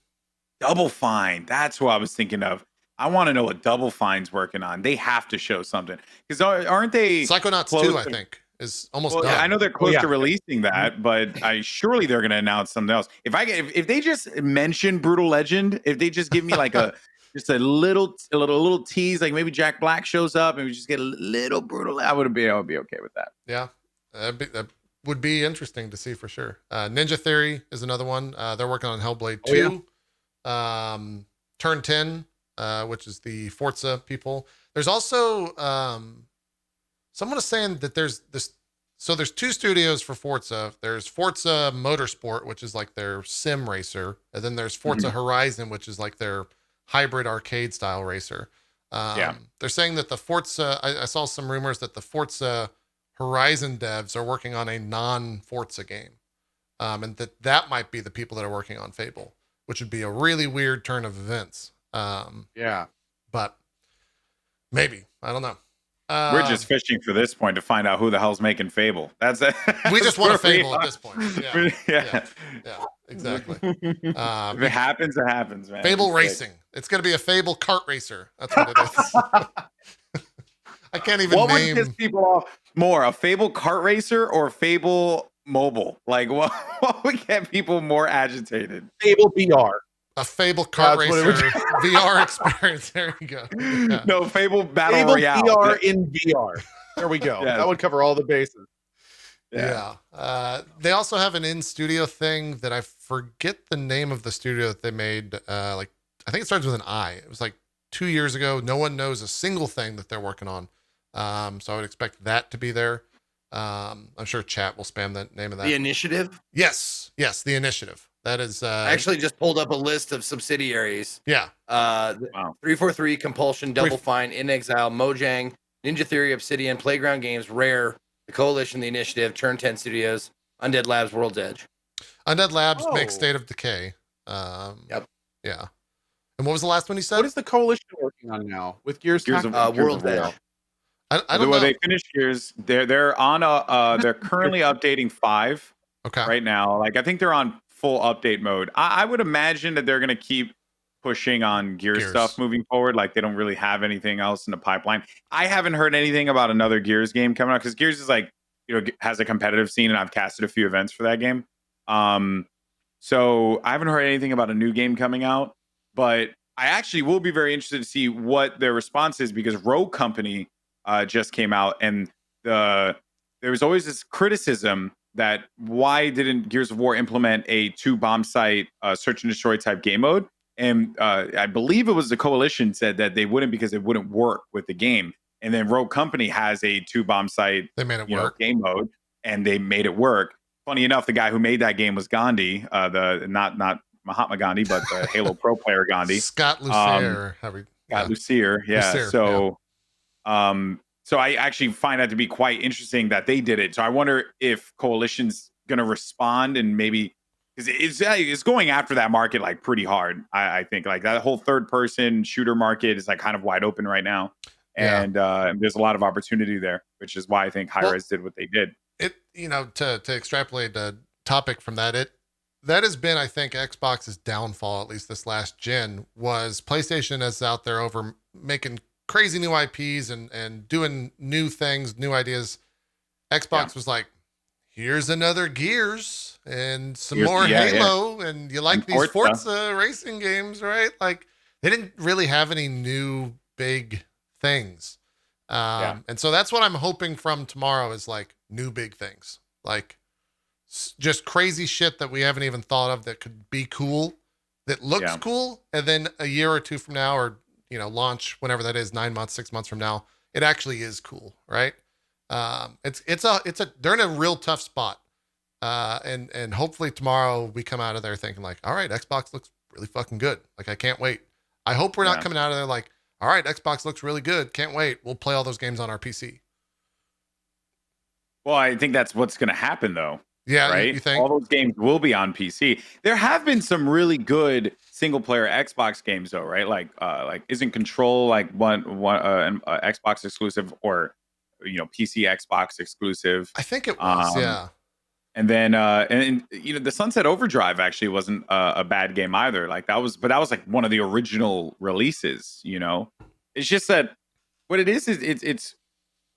Double Fine. That's what I was thinking of. I want to know what Double Fine's working on. They have to show something because aren't they? Psychonauts close 2, I to- think, is almost Well, done. I know they're close yeah. to releasing that, but surely they're going to announce something else. If they just mention Brutal Legend, if they just give me like just a little tease, like maybe Jack Black shows up and we just get a little Brutal, I would be okay with that. Yeah, that would be interesting to see for sure. Ninja Theory is another one. They're working on Hellblade 2. Turn 10, which is the Forza people. There's also someone is saying that there's this. So there's two studios for Forza. There's Forza Motorsport, which is like their sim racer, and then there's Forza Horizon, which is like their hybrid arcade style racer. They're saying that the Forza. I saw some rumors that the Forza Horizon devs are working on a non-Forza game, and that might be the people that are working on Fable, which would be a really weird turn of events. Yeah. But maybe, I don't know. We're just fishing for this point to find out who the hell's making Fable. That's it. We just want a where we Fable at are. this point. Yeah, Yeah. exactly. If it happens, it happens, man. Fable It's Racing. It's going to be a Fable kart racer. That's what it is. I can't even what name. would piss people off more, a Fable kart racer or Fable mobile? Like, what would get people more agitated? Fable VR. A Fable kart That's what it would racer VR experience. There you go. Yeah. No, Fable Battle Fable Royale. VR in VR. There we go. Yeah. That would cover all the bases. Yeah. They also have an in-studio thing that I forget the name of the studio that they made. Like, I think it starts with an I. It was like 2 years ago. No one knows a single thing that they're working on. So I would expect that to be there. I'm sure chat will spam the name of that. The Initiative. Yes. The Initiative. That is I actually just pulled up a list of subsidiaries. yeah. Wow. 343, Compulsion, Double Fine, In Exile, Mojang, Ninja Theory, Obsidian, Playground Games, Rare, The Coalition, The Initiative, Turn 10 Studios, Undead Labs, World's Edge. Undead Labs Oh. makes State of Decay. Yep. Yeah. And what was the last one you said? What is the coalition working on now with Gears? Gears of- Tactics? World's War. Edge. I don't know. They finished Gears. They're on they're currently updating 5 Okay. right now. Like, I think they're on full update mode. I would imagine that they're going to keep pushing on Gears stuff moving forward. Like, they don't really have anything else in the pipeline. I haven't heard anything about another Gears game coming out because Gears is like, has a competitive scene, and I've casted a few events for that game. So I haven't heard anything about a new game coming out, but I actually will be very interested to see what their response is, because Rogue Company just came out, and there was always this criticism that why didn't Gears of War implement a 2 bomb site search and destroy type game mode? And I believe it was the Coalition said that they wouldn't because it wouldn't work with the game. And then Rogue Company has a 2 bomb site They made it work. game mode, and they made it work. Funny enough, the guy who made that game was Gandhi, not Mahatma Gandhi, but the Halo Pro player Gandhi. Scott Lucier. Lucier, yeah. Lucier, So I actually find that to be quite interesting that they did it. So I wonder if Coalition's going to respond, and maybe because it's going after that market like pretty hard. I think like that whole third person shooter market is like kind of wide open right now, and there's a lot of opportunity there, which is why I think Hi-Rez did what they did. It to extrapolate the topic from that has been, I think, Xbox's downfall, at least this last gen, was PlayStation is out there over making crazy new IPs and doing new things, new ideas. Xbox was like, here's another Gears and some more Halo, and you like these Forza racing games, right? Like, they didn't really have any new big things. And so that's what I'm hoping from tomorrow is like new big things, like just crazy shit that we haven't even thought of that could be cool, that looks cool. And then a year or two from now, or, launch whenever that is, 9 months, 6 months from now, it actually is cool. Right. They're in a real tough spot. And hopefully tomorrow we come out of there thinking like, all right, Xbox looks really fucking good. Like I can't wait. I hope we're not coming out of there like, all right, Xbox looks really good. Can't wait. We'll play all those games on our PC. Well, I think that's what's going to happen, though. Yeah, right. you think all those games will be on PC? There have been some really good single player Xbox games, though, right? Like isn't Control like one Xbox exclusive, or PC Xbox exclusive? I think it was, yeah. And then and the Sunset Overdrive actually wasn't a bad game either. Like that was like one of the original releases. It's just that what it is it's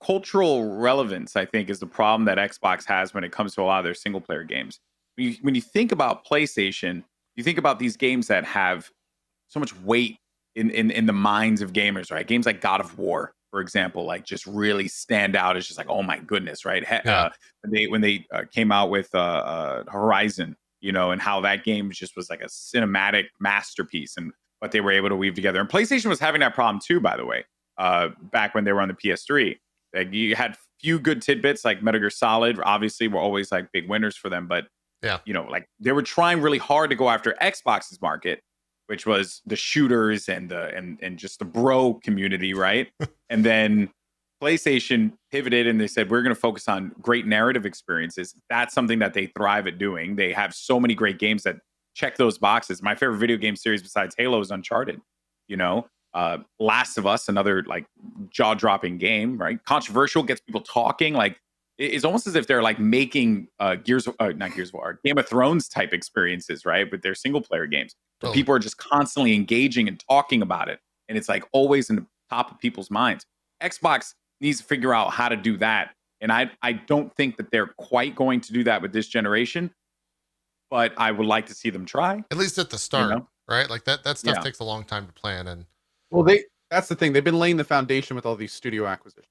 cultural relevance, I think, is the problem that Xbox has when it comes to a lot of their single player games. When you think about PlayStation, you think about these games that have so much weight in the minds of gamers, right? Games like God of War, for example, like just really stand out as just like, oh my goodness, right? When they came out with Horizon, and how that game just was like a cinematic masterpiece and what they were able to weave together. And PlayStation was having that problem too, by the way, back when they were on the PS3. Like you had few good tidbits, like Metal Gear Solid, obviously were always like big winners for them. But like they were trying really hard to go after Xbox's market, which was the shooters and just the bro community, right? And then PlayStation pivoted and they said, we're going to focus on great narrative experiences. That's something that they thrive at doing. They have so many great games that check those boxes. My favorite video game series besides Halo is Uncharted. Last of Us, another like jaw-dropping game, right? Controversial, gets people talking. Like it's almost as if they're like making not Gears of War, Game of Thrones type experiences, right? With their single player games, where people are just constantly engaging and talking about it, and it's like always in the top of people's minds. Xbox needs to figure out how to do that, and I don't think that they're quite going to do that with this generation, but I would like to see them try. At least at the start, right? Like that stuff takes a long time to plan. And well, that's the thing. They've been laying the foundation with all these studio acquisitions.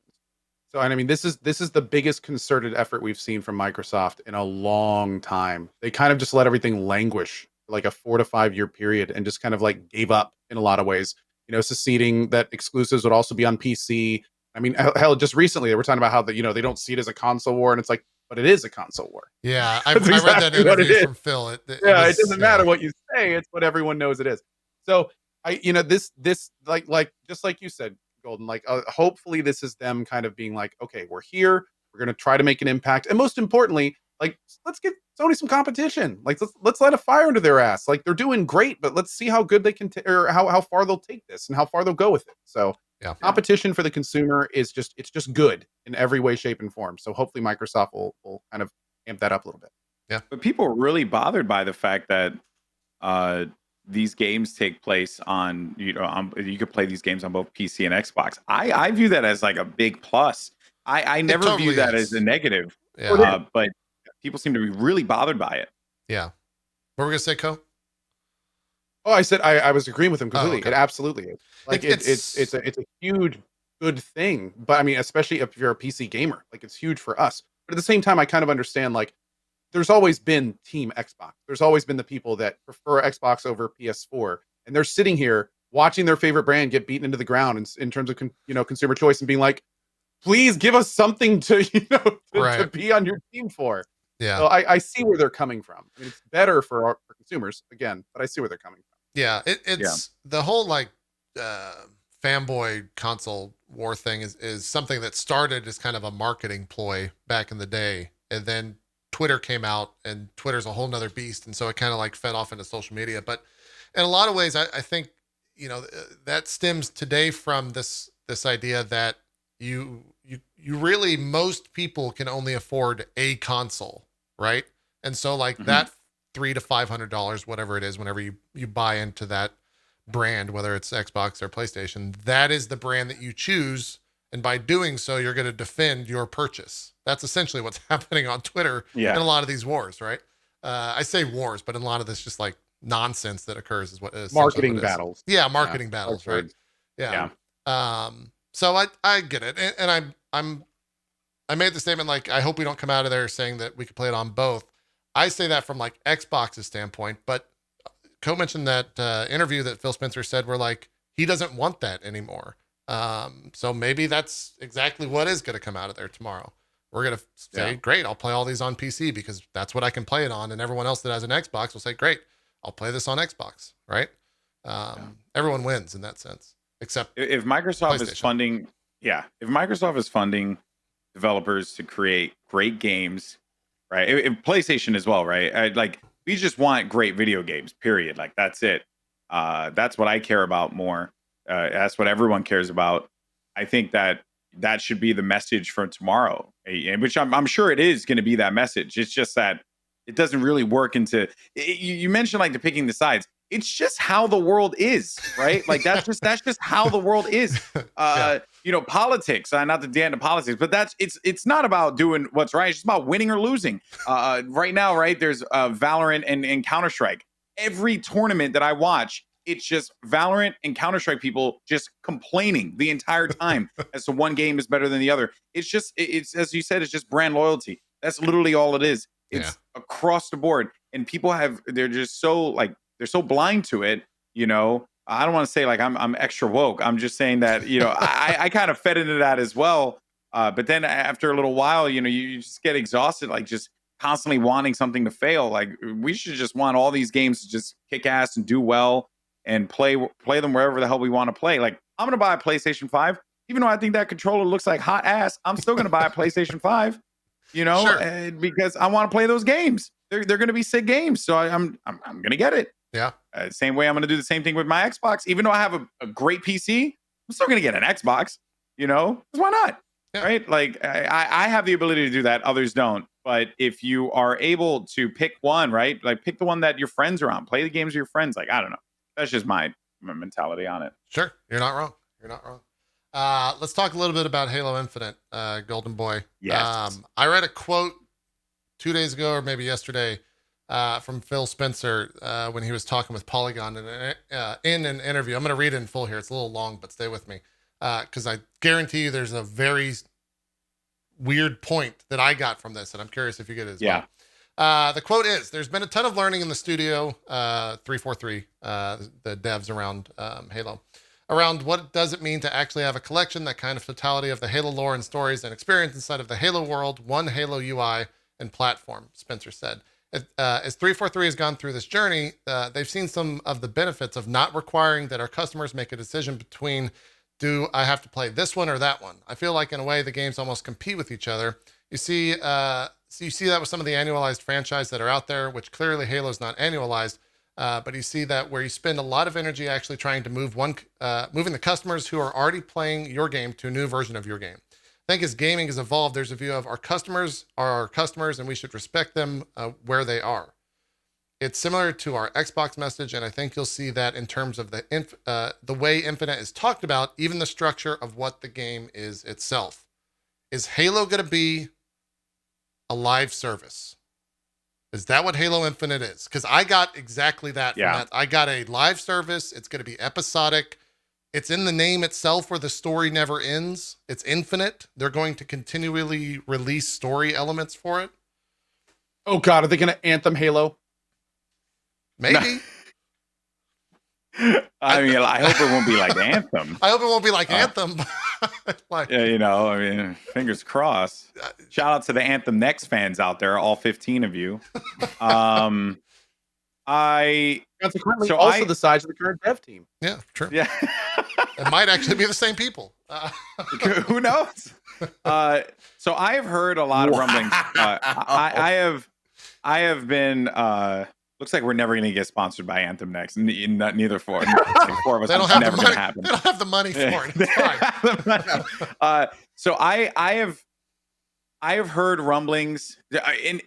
So, and I mean, this is the biggest concerted effort we've seen from Microsoft in a long time. They kind of just let everything languish for like a 4 to 5 year period and just kind of like gave up in a lot of ways. Seceding that exclusives would also be on PC. I mean, hell, just recently they were talking about how they don't see it as a console war, and it's like, but it is a console war. Yeah, I read that interview from Phil. It doesn't matter what you say; it's what everyone knows it is. So this like just like you said, Golden, like hopefully this is them kind of being like, okay, we're here, we're gonna try to make an impact, and most importantly, like let's give Sony some competition. Like let's light a fire under their ass. Like they're doing great, but let's see how good they can or how far they'll take this and how far they'll go with it. So competition for the consumer is just good in every way, shape, and form. So hopefully Microsoft will kind of amp that up a little bit. Yeah, but people are really bothered by the fact that these games take place on you could play these games on both PC and Xbox. I view that as like a big plus. I never totally view that as a negative. Yeah. But people seem to be really bothered by it. Yeah. What were we gonna say, Cohh? Oh, I said I was agreeing with him completely. Okay. It absolutely is. Like it's a huge good thing. But I mean, especially if you're a PC gamer, like it's huge for us. But at the same time, I kind of understand like there's always been Team Xbox. There's always been the people that prefer Xbox over PS4, and they're sitting here watching their favorite brand get beaten into the ground in terms of consumer choice, and being like, please give us something to to be on your team for. Yeah. So I see where they're coming from. I mean, it's better for consumers again, but I see where they're coming from. Yeah, it's the whole like fanboy console war thing is something that started as kind of a marketing ploy back in the day, and then Twitter came out, and Twitter's a whole nother beast, and so it kind of like fed off into social media. But in a lot of ways, I think that stems today from this idea that you really, most people can only afford a console, right? And so like that $300 to $500, whatever it is, whenever you buy into that brand, whether it's Xbox or PlayStation, that is the brand that you choose. And by doing so, you're going to defend your purchase. That's essentially what's happening on Twitter in a lot of these wars, right? I say wars, but in a lot of this just like nonsense that occurs is what is marketing battles. Yeah, marketing battles, right? Yeah. So I get it, and I made the statement like I hope we don't come out of there saying that we could play it on both. I say that from like Xbox's standpoint, but Cohh mentioned that interview that Phil Spencer said where like he doesn't want that anymore. So maybe that's exactly what is going to come out of there tomorrow. We're going to say, great, I'll play all these on PC because that's what I can play it on. And everyone else that has an Xbox will say, great, I'll play this on Xbox, right? Everyone wins in that sense, except if Microsoft is funding, if Microsoft is funding developers to create great games, right? If PlayStation as well, right? We just want great video games, period. Like, that's it. That's what I care about more. That's what everyone cares about. I think that should be the message for tomorrow, which I'm sure it is going to be that message. It's just that it doesn't really work into. You mentioned like the picking the sides. It's just how the world is, right? Like that's just how the world is. Politics. Not to get into politics, but it's not about doing what's right. It's just about winning or losing. Right now, right? There's Valorant and Counter-Strike. Every tournament that I watch, it's just Valorant and Counter-Strike people just complaining the entire time as to one game is better than the other. It's as you said, it's just brand loyalty. That's literally all it is. It's across the board, and people they're just so they're so blind to it. I don't want to say like I'm extra woke. I'm just saying that I kind of fed into that as well. But then after a little while, you just get exhausted, like just constantly wanting something to fail. Like we should just want all these games to just kick ass and do well and play them wherever the hell we want to play. Like I'm gonna buy a PlayStation 5, even though I think that controller looks like hot ass. I'm still gonna buy a PlayStation 5. Sure. Because I want to play those games. They're going to be sick games, so I'm going to get it. Yeah. Same way I'm going to do the same thing with my Xbox. Even though I have a great PC, I'm still going to get an Xbox. Because why not? Yeah. Right? Like I have the ability to do that. Others don't. But if you are able to pick one, right? Like pick the one that your friends are on. Play the games with your friends. Like I don't know. That's just my mentality on it. Sure, you're not wrong. Let's talk a little bit about Halo Infinite, Goldenboy. Yes. I read a quote 2 days ago or maybe yesterday from Phil Spencer when he was talking with Polygon in an interview. I'm going to read it in full here. It's a little long, but stay with me because I guarantee you there's a very weird point that I got from this, and I'm curious if you get it as well. The quote is, there's been a ton of learning in the studio, 343, the devs around Halo, around what does it mean to actually have a collection, that kind of totality of the Halo lore and stories and experience inside of the Halo world, one Halo UI and platform, Spencer said. As 343 has gone through this journey, they've seen some of the benefits of not requiring that our customers make a decision between, do I have to play this one or that one? I feel like in a way the games almost compete with each other. You see that with some of the annualized franchise that are out there, which clearly Halo's not annualized. But you see that where you spend a lot of energy actually trying to moving the customers who are already playing your game to a new version of your game. I think as gaming has evolved, there's a view of our customers are our customers and we should respect them where they are. It's similar to our Xbox message, and I think you'll see that in terms of the way Infinite is talked about, even the structure of what the game is itself. Is Halo going to be a live service? Is that what Halo Infinite is? Because I got exactly that from that. I got a live service. It's going to be episodic. It's in the name itself where the story never ends. It's infinite. They're going to continually release story elements for it. Oh, God. Are they going to Anthem Halo? Maybe. I mean, I hope it won't be like Anthem. I hope it won't be like Anthem. Fingers crossed. Shout out to the Anthem Next fans out there, all 15 of you. Consequently, also the size of the current dev team. Yeah, true. Yeah. It might actually be the same people. Who knows? So I have heard a lot of rumblings. I have been. Looks like we're never going to get sponsored by Anthem Next. Neither four of us. They don't have the money. They don't have the money for it. It's fine. So I have heard rumblings, and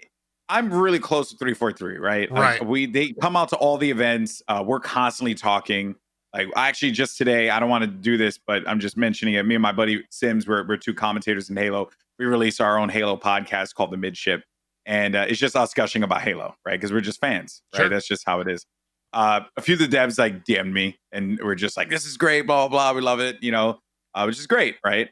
I'm really close to 343, right? Right. They come out to all the events. We're constantly talking. Like actually, just today, I don't want to do this, but I'm just mentioning it. Me and my buddy Sims, we're two commentators in Halo. We release our own Halo podcast called The Midship. And it's just us gushing about Halo, right? Because we're just fans, right? Sure. That's just how it is. A few of the devs like DM'd me, and we're just like, "This is great, blah blah blah. We love it," which is great, right?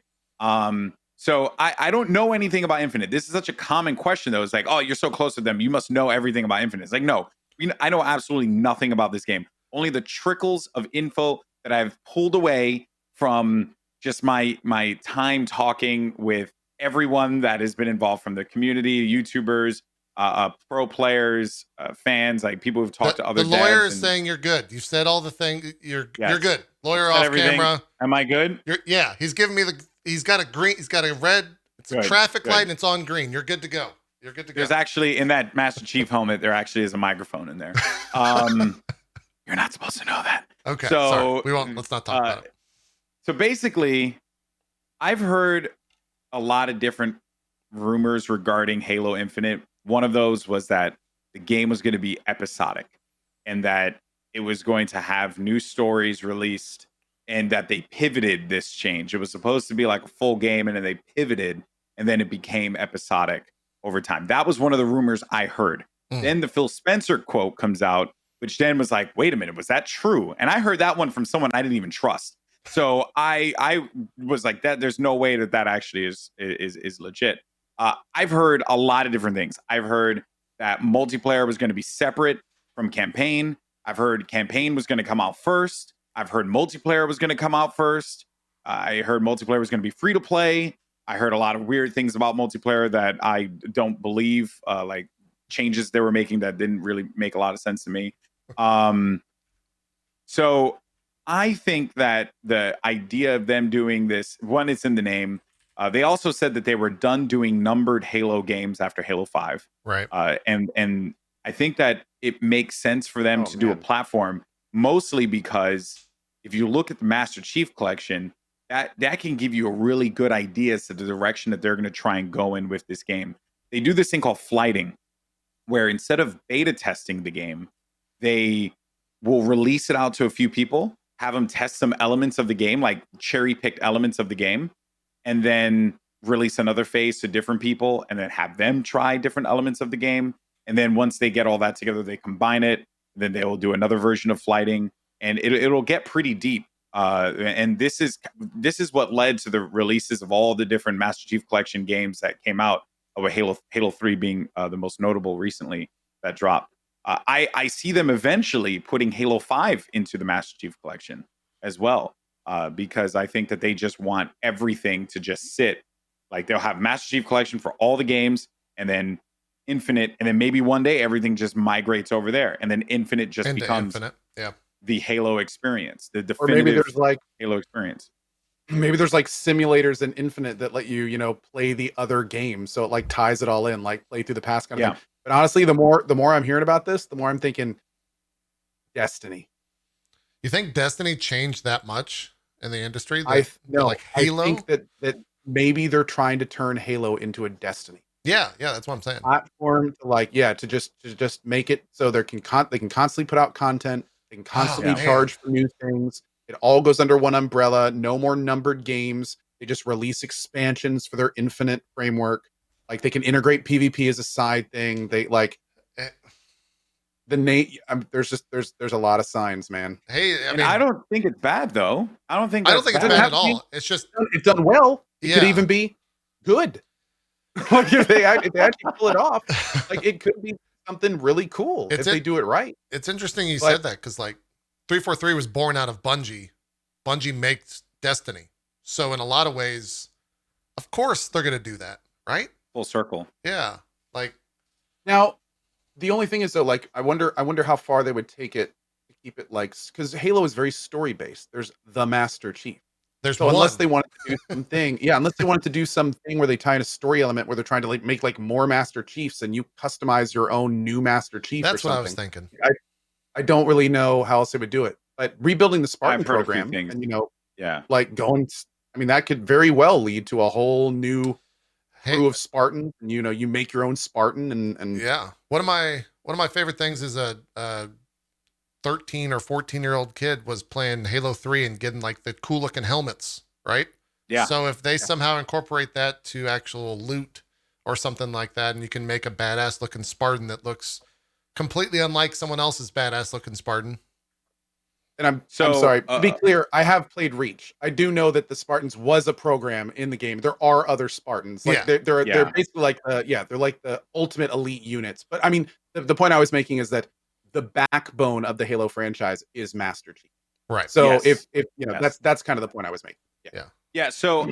So I don't know anything about Infinite. This is such a common question, though. It's like, "Oh, you're so close to them, you must know everything about Infinite." It's like, no, I know absolutely nothing about this game. Only the trickles of info that I've pulled away from just my time talking with everyone that has been involved, from the community, YouTubers, pro players, fans, like people who've talked to other the lawyer devs is and saying you're good. You said all the things. You're Yes. good. Lawyer said off everything. camera. Am I good? Yeah. He's giving me he's got a green. He's got a red. It's a Good, traffic good. light and it's on green. You're good to go. You're good to go. There's actually, in that Master Chief helmet, there actually is a microphone in there. You're not supposed to know that. Okay. So, sorry. We won't. Let's not talk about it. So basically, I've heard a lot of different rumors regarding Halo Infinite. One of those was that the game was going to be episodic and that it was going to have new stories released, and that they pivoted this change. It was supposed to be like a full game, and then they pivoted, and then it became episodic over time. That was one of the rumors I heard. Then the Phil Spencer quote comes out, which then was like, wait a minute, was that true? And I heard that one from someone I didn't even trust. So I was like, that there's no way that actually is legit. I've heard a lot of different things. I've heard that multiplayer was going to be separate from campaign. I've heard campaign was going to come out first. I've heard multiplayer was going to come out first. I heard multiplayer was going to be free to play. I heard a lot of weird things about multiplayer that I don't believe, like changes they were making that didn't really make a lot of sense to me. So I think that the idea of them doing this, one, it's in the name. They also said that they were done doing numbered Halo games after Halo 5. Right. And I think that it makes sense for them to do a platform, mostly because if you look at the Master Chief Collection, that can give you a really good idea as to the direction that they're going to try and go in with this game. They do this thing called flighting, where instead of beta testing the game, they will release it out to a few people, have them test some elements of the game, like cherry-picked elements of the game, and then release another phase to different people, and then have them try different elements of the game. And then once they get all that together, they combine it. Then they will do another version of flighting, and it'll get pretty deep. And this is what led to the releases of all the different Master Chief Collection games that came out, with Halo 3 being the most notable recently that dropped. I see them eventually putting Halo 5 into the Master Chief Collection as well, because I think that they just want everything to just sit. Like they'll have Master Chief Collection for all the games, and then Infinite, and then maybe one day everything just migrates over there, and then Infinite just Into becomes Infinite. Yeah. the Halo experience, the Or maybe definitive there's like Halo experience. maybe there's like simulators in Infinite that let you, play the other games, so it like ties it all in, like play through the past kind of thing. But honestly, the more I'm hearing about this, the more I'm thinking Destiny. You think Destiny changed that much in the industry? No, like Halo. I think that maybe they're trying to turn Halo into a Destiny Yeah, that's what I'm saying. platform to just make it so they can constantly put out content. They can constantly man. charge for new things. It all goes under one umbrella. No more numbered games. They just release expansions for their Infinite framework. Like they can integrate PvP as a side thing. They like the name. There's a lot of signs, man. Hey, I don't think it's bad though. I don't think it's bad at all. It's just It's done well. It could even be good. Like if they actually pull it off, like it could be something really cool if they do it right. It's interesting you said that, because like 343 was born out of Bungie. Bungie makes Destiny. So in a lot of ways, of course they're gonna do that, right? Full circle. Yeah. Like now, the only thing is though, like I wonder how far they would take it to keep it like, because Halo is very story based. There's the Master Chief. So unless they wanted to do something, unless they wanted to do something where they tie in a story element where they're trying to like make like more Master Chiefs and you customize your own new Master Chief. That's or what something. I was thinking. I don't really know how else they would do it, but rebuilding the Spartan program and like going, I mean, that could very well lead to a whole new crew of Spartans. And you make your own Spartan and yeah. One of my favorite things is a 13 or 14-year-old kid was playing Halo 3 and getting like the cool looking helmets, right? Yeah. So if they somehow incorporate that to actual loot or something like that, and you can make a badass looking Spartan that looks completely unlike someone else's badass looking Spartan. And I'm sorry, to be clear, I have played Reach. I do know that the Spartans was a program in the game. There are other Spartans. Like they're basically like they're like the ultimate elite units. But I mean, the point I was making is that the backbone of the Halo franchise is Master Chief. Right. So if that's kind of the point I was making. Yeah. So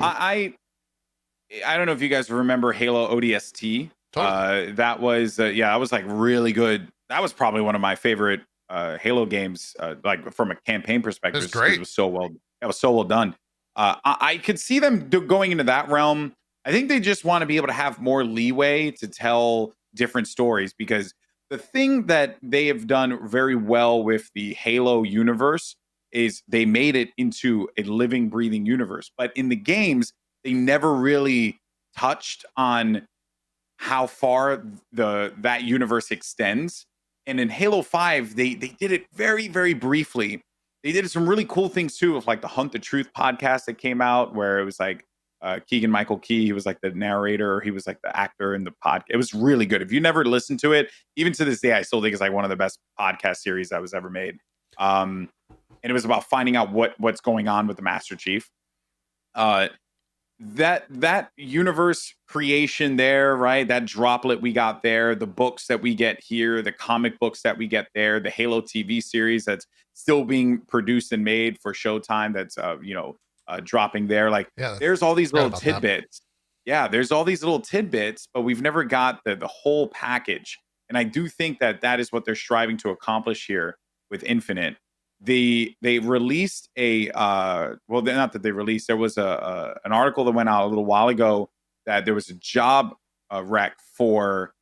I don't know if you guys remember Halo ODST. Totally. That was that was like really good. That was probably one of my favorite Halo games, like from a campaign perspective, It's just because great. it was so well done. I could see them going into that realm. I think they just want to be able to have more leeway to tell different stories, because the thing that they have done very well with the Halo universe is they made it into a living, breathing universe. But in the games, they never really touched on how far that universe extends. And in Halo 5, they did it very, very briefly. They did some really cool things too, with like the Hunt the Truth podcast that came out, where it was like Keegan Michael Key, he was like the narrator, he was like the actor in the podcast. It was really good. If you never listened to it, even to this day, I still think it's like one of the best podcast series that was ever made. And it was about finding out what's going on with the Master Chief. That universe creation there, right? That droplet we got there, the books that we get here, the comic books that we get there, the Halo TV series that's still being produced and made for Showtime, that's dropping there. Like, Yeah. there's all these forgot little about that. tidbits. Yeah, there's all these little tidbits, but we've never got the whole package. And I do think that is what they're striving to accomplish here with Infinite. They released not that they released, there was an article that went out a little while ago that there was a job rec for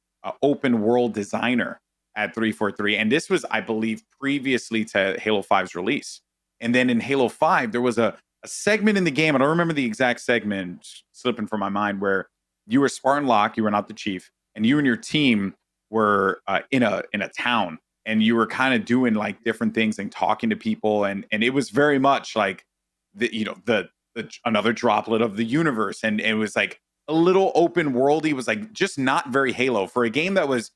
open world designer at 343, and this was, I believe, previously to Halo 5's release. And then in Halo 5 there was a segment in the game, I don't remember the exact segment, slipping from my mind, where you were Spartan Locke, you were not the chief, and you and your team were in a town, and you were kind of doing like different things and talking to people, and it was very much like the another droplet of the universe, and it was like a little open worldy. It was like just not very Halo for a game that was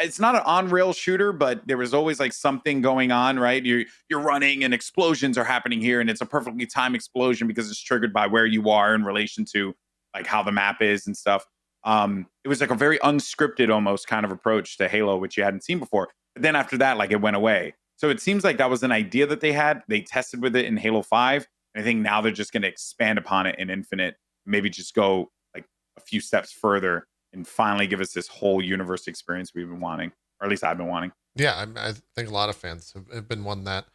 it's not an on-rail shooter, but there was always like something going on, right? You're running and explosions are happening here, and it's a perfectly timed explosion because it's triggered by where you are in relation to like how the map is and stuff. It was like a very unscripted almost kind of approach to Halo, which you hadn't seen before. But then after that, like, it went away. So it seems like that was an idea that they had. They tested with it in Halo 5. And I think now they're just going to expand upon it in Infinite, maybe just go like a few steps further and finally give us this whole universe experience we've been wanting, or at least I've been wanting. Yeah, I think a lot of fans have been wanting that.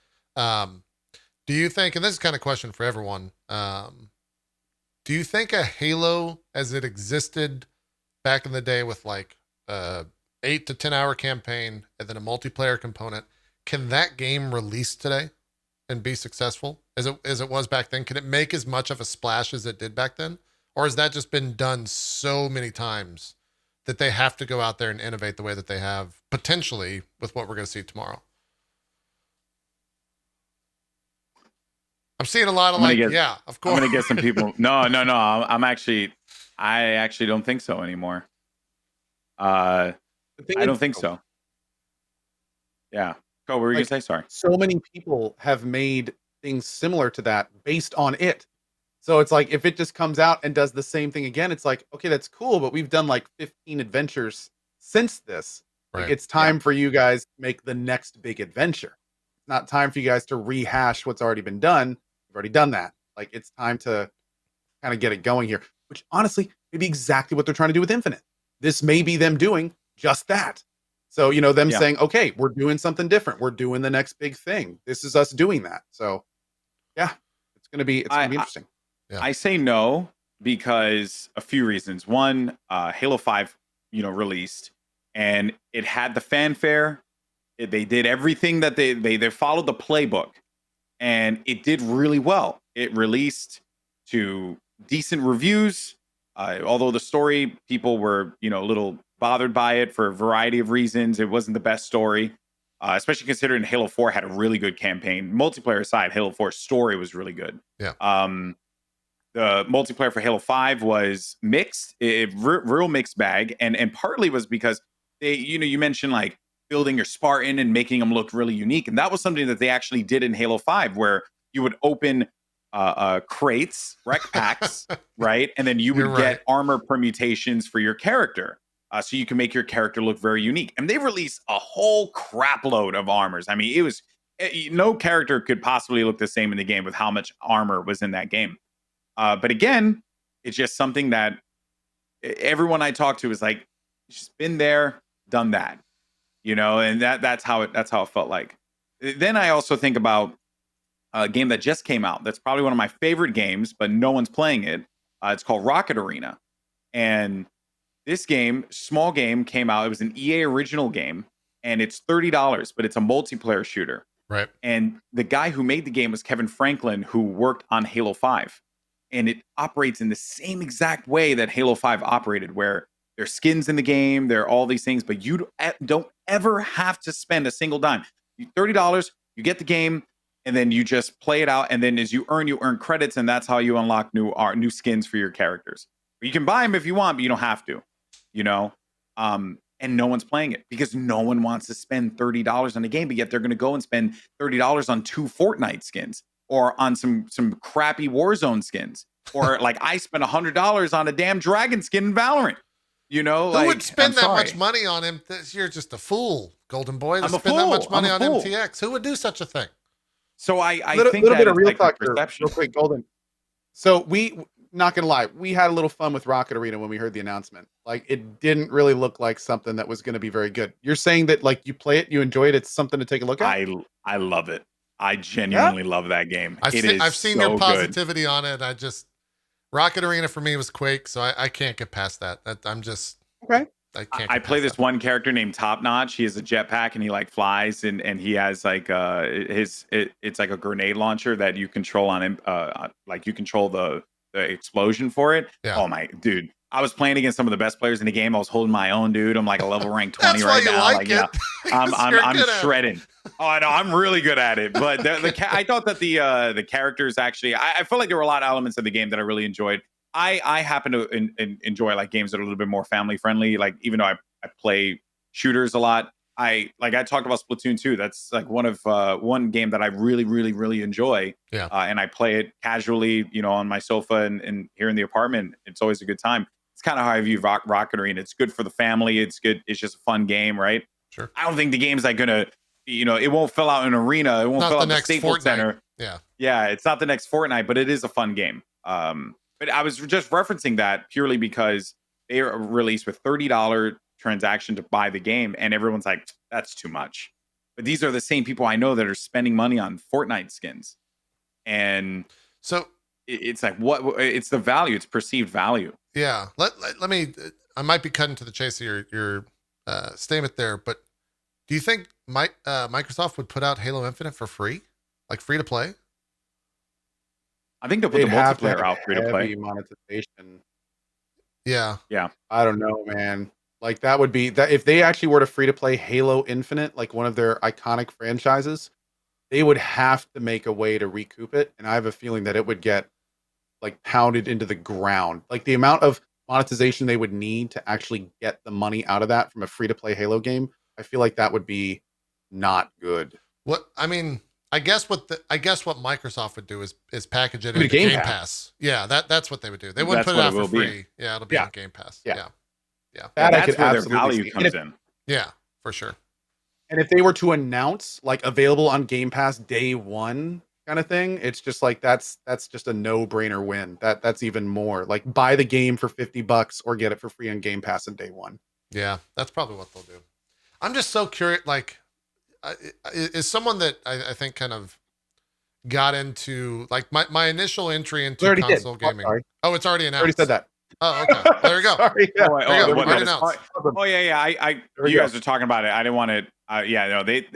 Do you think, and this is kind of a question for everyone, do you think a Halo as it existed back in the day with like 8 to 10 hour campaign and then a multiplayer component, can that game release today and be successful as it was back then? Can it make as much of a splash as it did back then? Or has that just been done so many times that they have to go out there and innovate the way that they have potentially with what we're going to see tomorrow? I'm seeing a lot of yeah, of course. I'm going to get some people. No. I actually don't think so anymore. I don't think so. Yeah. Go, what were you going to say? Sorry. So many people have made things similar to that based on it. So it's like, if it just comes out and does the same thing again, it's like, okay, that's cool, but we've done like 15 adventures since this. Like, it's time for you guys to make the next big adventure. It's not time for you guys to rehash what's already been done. We've already done that. Like, it's time to kind of get it going here, which honestly may be exactly what they're trying to do with Infinite. This may be them doing just that. So, them saying, okay, we're doing something different. We're doing the next big thing. This is us doing that. So yeah, it's going to be interesting. I say no because a few reasons. One, Halo 5, released, and it had the fanfare. They did everything that they followed the playbook, and it did really well. It released to decent reviews, although the story, people were, a little bothered by it for a variety of reasons. It wasn't the best story, especially considering Halo 4 had a really good campaign. Multiplayer aside, Halo 4's story was really good. Yeah. The multiplayer for Halo 5 was mixed, real mixed bag, and partly was because they, you mentioned like building your Spartan and making them look really unique, and that was something that they actually did in Halo 5, where you would open crates, rec packs, right, and then you would get armor permutations for your character, so you can make your character look very unique. And they released a whole crap load of armors. I mean, it was no character could possibly look the same in the game with how much armor was in that game. But again, It's just something that everyone I talk to is like, she's been there, done that, and that's how it felt like. Then I also think about a game that just came out. That's probably one of my favorite games, but no one's playing it. It's called Rocket Arena. And this game, small game, came out. It was an EA original game, and it's $30, but it's a multiplayer shooter. Right. And the guy who made the game was Kevin Franklin, who worked on Halo 5. And it operates in the same exact way that Halo 5 operated, where there's skins in the game, there are all these things, but you don't ever have to spend a single dime. $30, you get the game, and then you just play it out. And then as you earn credits, and that's how you unlock new skins for your characters. You can buy them if you want, but you don't have to, and no one's playing it because no one wants to spend $30 on a game, but yet they're going to go and spend $30 on 2 Fortnite skins or on some crappy Warzone skins. Or like I spent $100 on a damn dragon skin in Valorant. Who would spend that much money on him? You're just a fool, Goldenboy. To spend that much money on MTX. Who would do such a thing? So I think little bit of real like talk here, real quick, Golden. So we, not gonna lie, we had a little fun with Rocket Arena when we heard the announcement. Like, it didn't really look like something that was going to be very good. You're saying that like you play it, you enjoy it, it's something to take a look at. I love it. I genuinely love that game. I've seen your positivity on it. Rocket Arena for me was Quake, so I can't get past that. I'm just okay. I play this one character named Top Notch. He has a jetpack and he like flies and he has like it's like a grenade launcher that you control on him. Like you control the explosion for it. Yeah. Oh my dude. I was playing against some of the best players in the game. I was holding my own, dude. I'm like a level rank 20 right now. I'm shredding. Oh no, I'm really good at it. But I thought that the characters actually, I felt like there were a lot of elements of the game that I really enjoyed. I happen to enjoy like games that are a little bit more family friendly. Like even though I play shooters a lot, I talked about Splatoon 2. That's like one game that I really, really, really enjoy. Yeah. And I play it casually, on my sofa and here in the apartment. It's always a good time. It's kind of how I view Rocket Arena. It's good for the family. It's good. It's just a fun game, right? Sure. I don't think the game's like gonna, it won't fill out an arena. It won't fill out the Staples Center. Yeah. Yeah. It's not the next Fortnite, but it is a fun game. But I was just referencing that purely because they are released with $30 transaction to buy the game, and everyone's like, that's too much. But these are the same people I know that are spending money on Fortnite skins. And so it's like, what? It's the value. It's perceived value. Yeah. Let me, I might be cutting to the chase of your statement there, but do you think Microsoft would put out Halo Infinite for free? Like free to play? I think they'll put the multiplayer out free to play. Monetization. Yeah. Yeah. I don't know, man. Like that would be that if they actually were to free to play Halo Infinite, like one of their iconic franchises, they would have to make a way to recoup it. And I have a feeling that it would get like pounded into the ground. Like the amount of monetization they would need to actually get the money out of that from a free to play Halo game, I feel like that would be not good. I guess what Microsoft would do is package it into Game Pass. Yeah, that's what they would do. They wouldn't put it out for free. Yeah, it'll be on Game Pass. Yeah. That's where their value comes in. Yeah, for sure. And if they were to announce like available on Game Pass day one kind of thing, it's just like that's just a no-brainer win. That's even more like buy the game for $50 or get it for free on Game Pass on day one. Yeah, that's probably what they'll do. I'm just so curious, like is someone that I think kind of got into like my initial entry into console gaming. Oh, it's already announced. I already said that. Oh, okay. There you go. Sorry, yeah. You guys are talking about it. I didn't want to.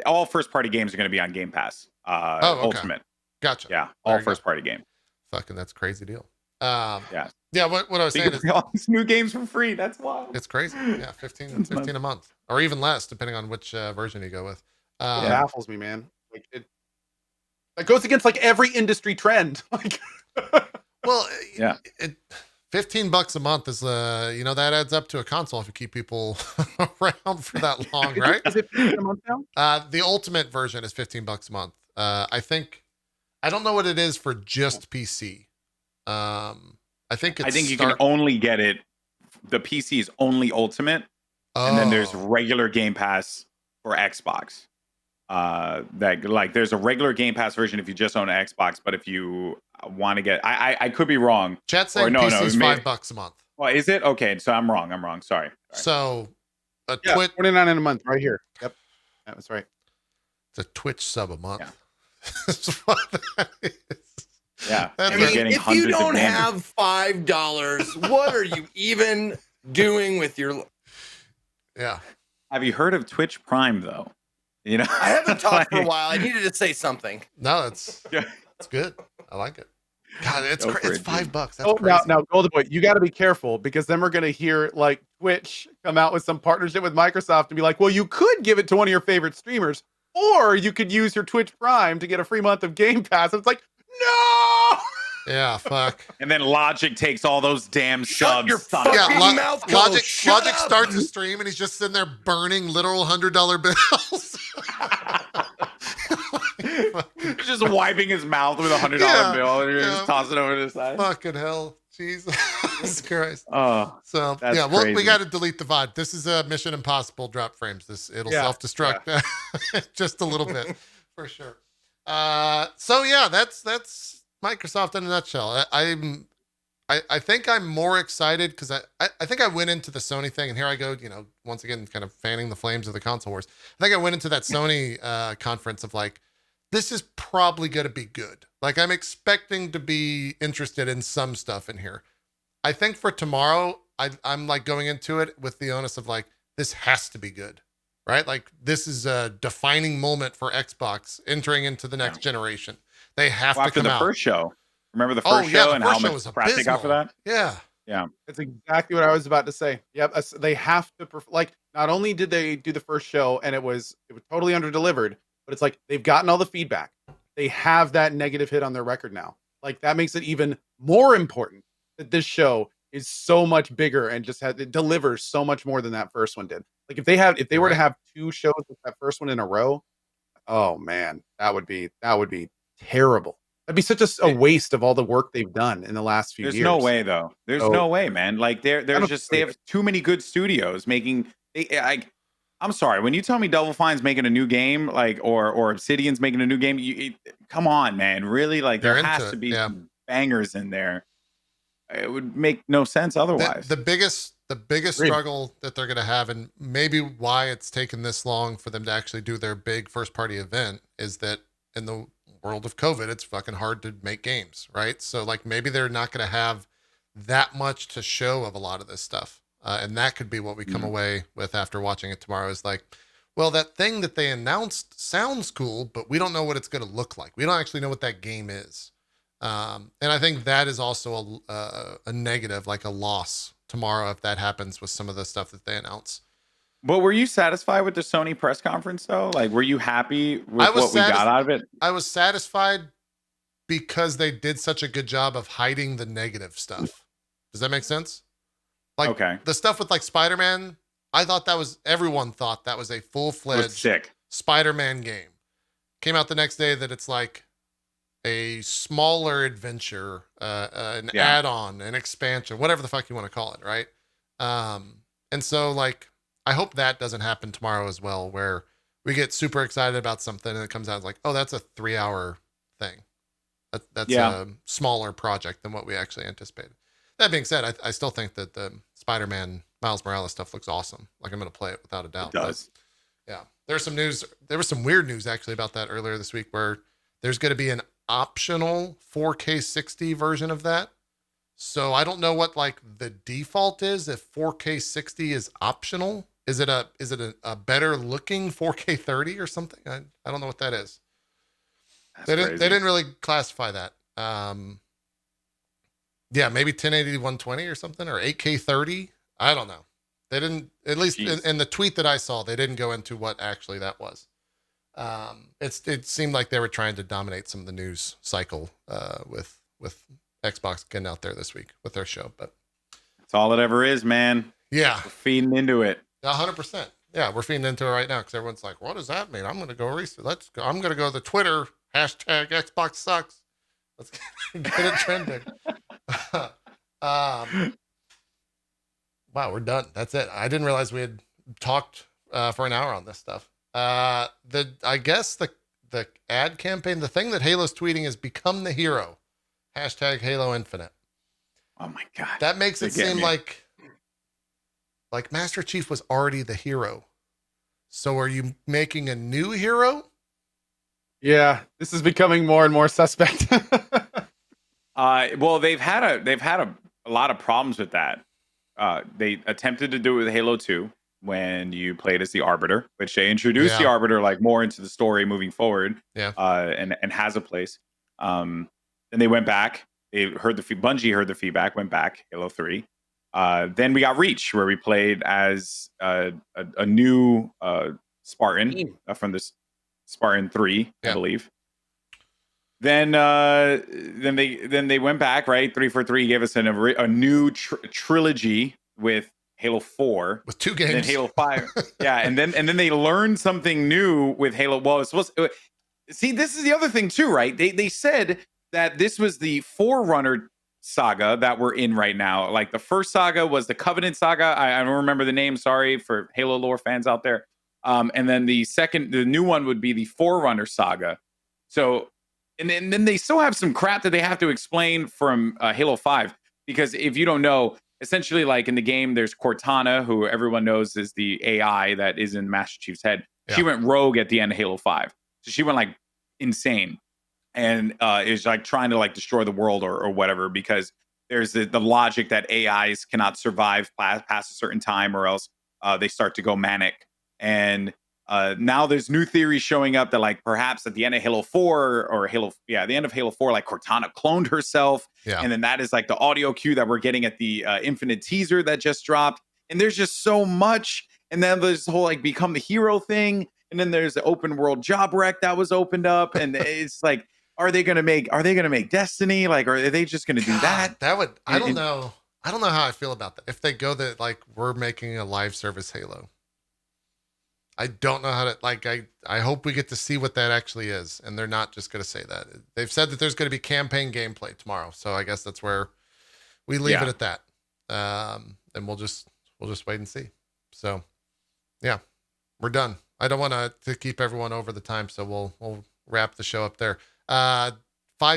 All first party games are going to be on Game Pass. Ultimate. Gotcha. Yeah, all first party game. Fucking, that's a crazy deal. Yeah. What I was saying is all these new games for free. That's wild. It's crazy. Yeah, 15 a month, or even less, depending on which version you go with. It baffles me, man. Like it goes against like every industry trend. Like, well, yeah. $15 a month is that adds up to a console if you keep people around for that long, right? Is it $15 a month now? The ultimate version is $15 a month. I don't know what it is for just PC. I think you can only get it. The PC is only ultimate, and then there's regular Game Pass for Xbox. that like there's a regular Game Pass version if you just own an Xbox, but if you want to get, I could be wrong. Chat saying no, PC's no, $5 a month. Well, is it okay? So I'm wrong. Sorry. So a Yeah, Twitch, 29 in a month, right here. Yep, that's right. it's a Twitch sub a month. Yeah. That's what that is. Yeah. That's And I you're mean, getting if you hundreds of don't games. have $5, what are you even doing with your? yeah. Have you heard of Twitch Prime though? You know, I haven't talked for a Like, while. I needed to say something. No, it's Yeah. good. I like it. God, it's Go for it's it, $5. dude. That's Oh, crazy. now, Goldenboy, you got to be careful because then we're going to hear like Twitch come out with some partnership with Microsoft and be like, well, you could give it to one of your favorite streamers, or you could use your Twitch Prime to get a free month of Game Pass. It's like, no. Yeah, fuck. And then Logic takes all those damn Shut subs. your son of a- fucking Yeah, mouth, Cohh. Logic Shut Logic up. starts a stream and he's just sitting there burning literal $100 bills. just wiping his mouth with $100 Yeah, bill and you're yeah. just tossing it over to the side. Fucking hell. Jesus Christ. Oh, So That's yeah, we crazy. got to delete the VOD. This is a Mission Impossible drop frames. It'll Yeah, self-destruct just a little bit for sure. So yeah, that's Microsoft in a nutshell. I think I'm more excited because I think I went into the Sony thing, and here I go, once again, kind of fanning the flames of the console wars. I think I went into that Sony conference of like, this is probably going to be good. Like I'm expecting to be interested in some stuff in here. I think for tomorrow, I'm like going into it with the onus of like, this has to be good, right? Like this is a defining moment for Xbox entering into the next generation. They have to after come the out. first show. Remember the Oh, first yeah, show the and first how show much was crap they got for that? Yeah. That's exactly what I was about to say. Yep, they have to like. Not only did they do the first show and it was totally underdelivered, but it's like they've gotten all the feedback. They have that negative hit on their record now. Like that makes it even more important that this show is so much bigger and it delivers so much more than that first one did. Like if they were to have two shows with that first one in a row, oh man, that would be terrible. That'd be such a waste of all the work they've done in the last few There's years. no way though. There's So- no way, man. Like they don't have too many good studios making. I'm sorry. When you tell me Double Fine's making a new game, like or Obsidian's making a new game, come on, man. Really, like They're there has into to it, be yeah. some bangers in there. It would make no sense otherwise. The biggest Agreed. struggle that they're going to have, and maybe why it's taken this long for them to actually do their big first party event, is that in the world of COVID, it's fucking hard to make games, right? So like maybe they're not going to have that much to show of a lot of this stuff. And that could be what we come away with after watching it tomorrow is like, well, that thing that they announced sounds cool, but we don't know what it's going to look like. We don't actually know what that game is. And I think that is also a negative, like a loss tomorrow if that happens with some of the stuff that they announce. But were you satisfied with the Sony press conference though? Like, were you happy with I was what we got out of it? I was satisfied because they did such a good job of hiding the negative stuff. Does that make sense? Like Okay. the stuff with like Spider-Man, I thought everyone thought that was a It was full-fledged sick. Spider-Man game. Came out the next day that it's like a smaller adventure, an add-on, an expansion, whatever the fuck you want to call it, right? And so like I hope that doesn't happen tomorrow as well, where we get super excited about something and it comes out as like, oh, that's a 3-hour thing. That's a smaller project than what we actually anticipated. That being said, I still think that the Spider-Man Miles Morales stuff looks awesome. Like I'm going to play it without a doubt. It does. But, yeah. There's some news. There was some weird news actually about that earlier this week where there's going to be an optional 4K 60 version of that. So I don't know what like the default is if 4K 60 is optional. Is it a better looking 4K 30 or something? I don't know what that is. That's They crazy. didn't really classify that. Yeah, maybe 1080 120 or something, or 8K 30. I don't know. They didn't, at least in the tweet that I saw, they didn't go into what actually that was. It seemed like they were trying to dominate some of the news cycle with Xbox getting out there this week with their show. But That's all it ever is, man. yeah, We're feeding into it. 100%. Yeah, we're feeding into it right now because everyone's like, what does that mean? I'm going to go research. I'm going to go to Twitter, hashtag Xbox sucks. Let's get it trending. Wow, we're done. That's it. I didn't realize we had talked for an hour on this stuff. I guess the ad campaign, the thing that Halo's tweeting is become the hero. Hashtag Halo Infinite. Oh my god. That makes it They get seem me. like Master Chief was already the hero. So are you making a new hero? Yeah, this is becoming more and more suspect. Well, they've had a lot of problems with that. They attempted to do it with Halo 2 when you played as the Arbiter, which they introduced the Yeah. Arbiter like more into the story moving forward. Yeah. And has a place. Then they went back. They heard Bungie heard the feedback, went back, Halo 3. Then we got Reach, where we played as a new Spartan from this Spartan 3, Yeah. I believe. Then they went back, right? 343 gave us a new trilogy with Halo 4 With 2 and games. then Halo 5. Yeah, and then they learned something new with Halo. Well, it's supposed to, see, this is the other thing too, right? They said that this was the Forerunner saga that we're in right now. Like the first saga was the Covenant saga. I don't remember the name. Sorry for Halo lore fans out there. And then the new one would be the Forerunner saga. So, and then they still have some crap that they have to explain from Halo 5. Because if you don't know, essentially, like in the game, there's Cortana, who everyone knows is the AI that is in Master Chief's head. Yeah. She went rogue at the end of Halo 5. So she went like insane and is like trying to like destroy the world or whatever, because there's the logic that AIs cannot survive past a certain time or else they start to go manic. And now there's new theories showing up that like perhaps at the end of Halo 4 or the end of Halo 4, like Cortana cloned herself. Yeah. And then that is like the audio cue that we're getting at the Infinite teaser that just dropped. And there's just so much. And then there's the whole like become the hero thing. And then there's the open world job wreck that was opened up. And it's like, are they gonna make Destiny? Like, are they just gonna do that? That would, I don't know how I feel about that. If they go that like we're making a live service Halo. I don't know how to, like, I hope we get to see what that actually is. And they're not just going to say that. They've said that there's going to be campaign gameplay tomorrow. So I guess that's where we leave it at that. And we'll just wait and see. So yeah, we're done. I don't want to keep everyone over the time. So we'll wrap the show up there. 5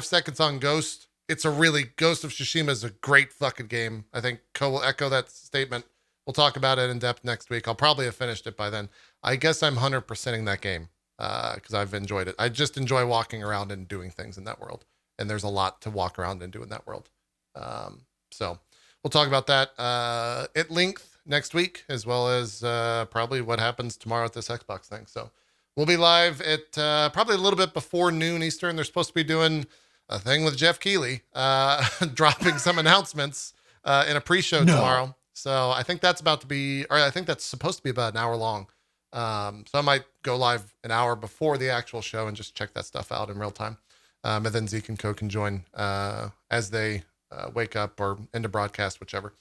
seconds on Ghost. It's Ghost of Tsushima is a great fucking game. I think Cohh will echo that statement. We'll talk about it in depth next week. I'll probably have finished it by then. I guess I'm 100%ing that game because I've enjoyed it. I just enjoy walking around and doing things in that world. And there's a lot to walk around and do in that world. So we'll talk about that at length next week, as well as probably what happens tomorrow at this Xbox thing. So we'll be live at probably a little bit before noon Eastern. They're supposed to be doing a thing with Geoff Keighley, dropping some announcements in a pre-show tomorrow. So I think that's supposed to be about an hour long. So I might go live an hour before the actual show and just check that stuff out in real time. And then Zeke and Cohh can join as they wake up or end a broadcast, whichever.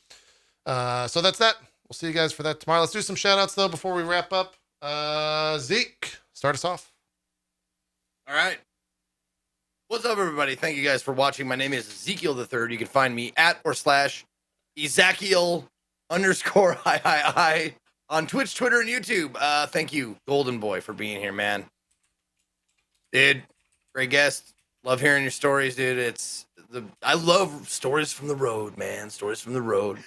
So that's that. We'll see you guys for that tomorrow. Let's do some shout outs though before we wrap up. Zeke, start us off. All right. What's up, everybody? Thank you guys for watching. My name is Ezekiel the Third. You can find me at /Ezekiel_I on Twitch, Twitter, and YouTube. Thank you, Goldenboy, for being here, man. Dude, great guest. Love hearing your stories, dude. I love stories from the road, man. Stories from the road.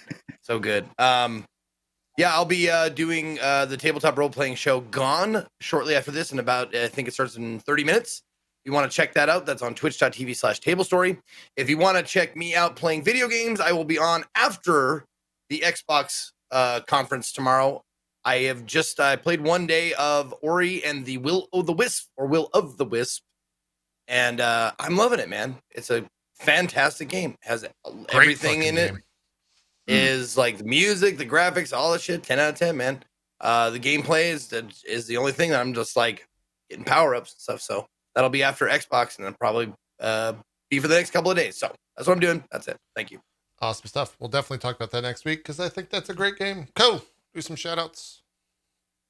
So good. Yeah, I'll be doing the tabletop role-playing show Gone shortly after this in about, I think it starts in 30 minutes. If you want to check that out, that's on twitch.tv/tablestory. If you want to check me out playing video games, I will be on after the Xbox conference tomorrow. I played one day of Ori and the Will of the Wisp, and I'm loving it, man. It's a fantastic game. It has everything in it. Is like the music, the graphics, all the shit. 10 out of 10, man. The gameplay is the only thing that I'm just like getting power ups and stuff. So that'll be after Xbox, and then probably be for the next couple of days. So that's what I'm doing. That's it. Thank you. Awesome stuff. We'll definitely talk about that next week because I think that's a great game. Cohh, do some shout outs.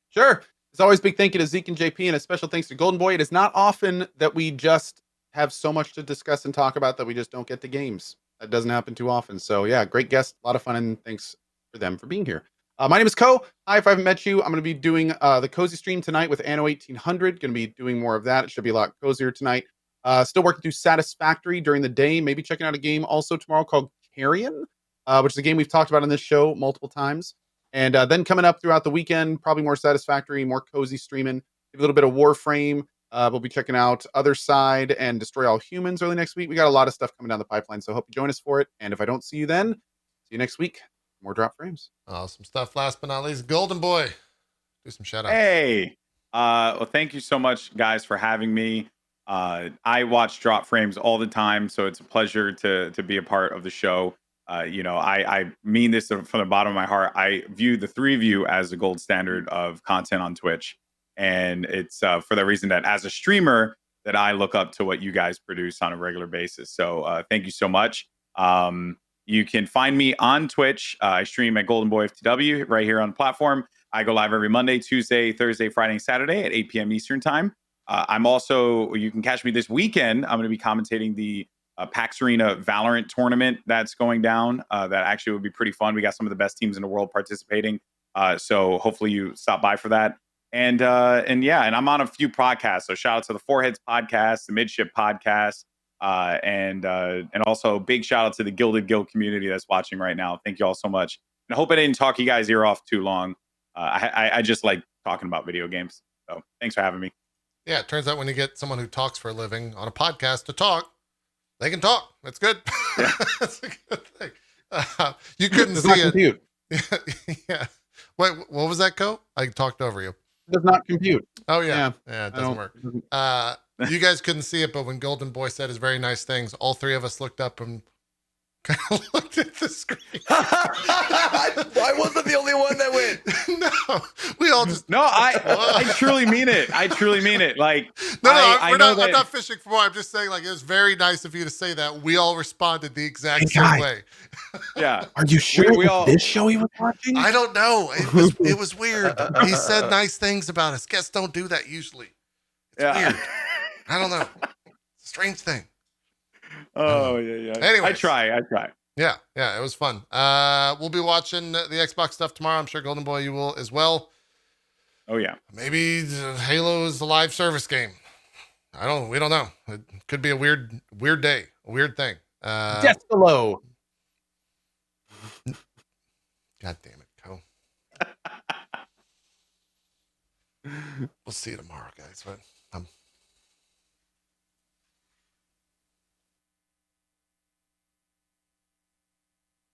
Sure. As always, big thank you to Zeke and JP, and a special thanks to Goldenboy. It is not often that we just have so much to discuss and talk about that we just don't get to games. That doesn't happen too often. So yeah, great guest, a lot of fun, and thanks for them for being here. My name is Cohh. Hi, if I haven't met you, I'm going to be doing the cozy stream tonight with Anno 1800. Going to be doing more of that. It should be a lot cozier tonight. Still working through Satisfactory during the day. Maybe checking out a game also tomorrow called Carrion, which is a game we've talked about on this show multiple times. And then coming up throughout the weekend, probably more Satisfactory, more cozy streaming. A little bit of Warframe. We'll be checking out Other Side and Destroy All Humans early next week. We got a lot of stuff coming down the pipeline, so hope you join us for it. And if I don't see you then, see you next week. More drop frames. Awesome stuff. Last but not least, Goldenboy. Do some shout outs. Hey, well, thank you so much, guys, for having me. I watch drop frames all the time, so it's a pleasure to be a part of the show. I mean this from the bottom of my heart. I view the three of you as the gold standard of content on Twitch, and it's for the reason that as a streamer that I look up to what you guys produce on a regular basis. So thank you so much. You can find me on Twitch. I stream at Goldenboy FTW right here on the platform. I go live every Monday, Tuesday, Thursday, Friday, and Saturday at 8 p.m. Eastern time. You can catch me this weekend. I'm going to be commentating the PAX Arena Valorant tournament that's going down. That actually would be pretty fun. We got some of the best teams in the world participating. So hopefully you stop by for that. And I'm on a few podcasts. So shout out to the Foreheads podcast, the Midship podcast, and also big shout out to the Gilded Guild community that's watching right now. Thank you all so much. And I hope I didn't talk you guys' ear off too long. I just like talking about video games. So thanks for having me. Yeah, it turns out when you get someone who talks for a living on a podcast to talk, they can talk. That's good. Yeah. That's a good thing. You couldn't Does not see it. compute. Yeah. Wait, what was that, Co? I talked over you. Does not compute. Oh, yeah. Yeah. Yeah, it doesn't work. You guys couldn't see it, but when Goldenboy said his very nice things, all three of us looked up and kind of looked at the screen. I wasn't the only one that went. No, we all just. No, I truly mean it. I truly mean it. Like, I'm not fishing for more. I'm just saying, like, it was very nice of you to say that. We all responded the exact same way. Yeah. Are you sure we all, this show he was watching? I don't know. It was weird. He said nice things about us. Guests don't do that usually. It's weird. I don't know. It's a strange thing. Oh, yeah. Anyways. I try. Yeah, it was fun. We'll be watching the Xbox stuff tomorrow. I'm sure Goldenboy, you will as well. Oh, yeah. Maybe Halo is a live service game. We don't know. It could be a weird day, a weird thing. Destalo. God damn it, Co. We'll see you tomorrow, guys. But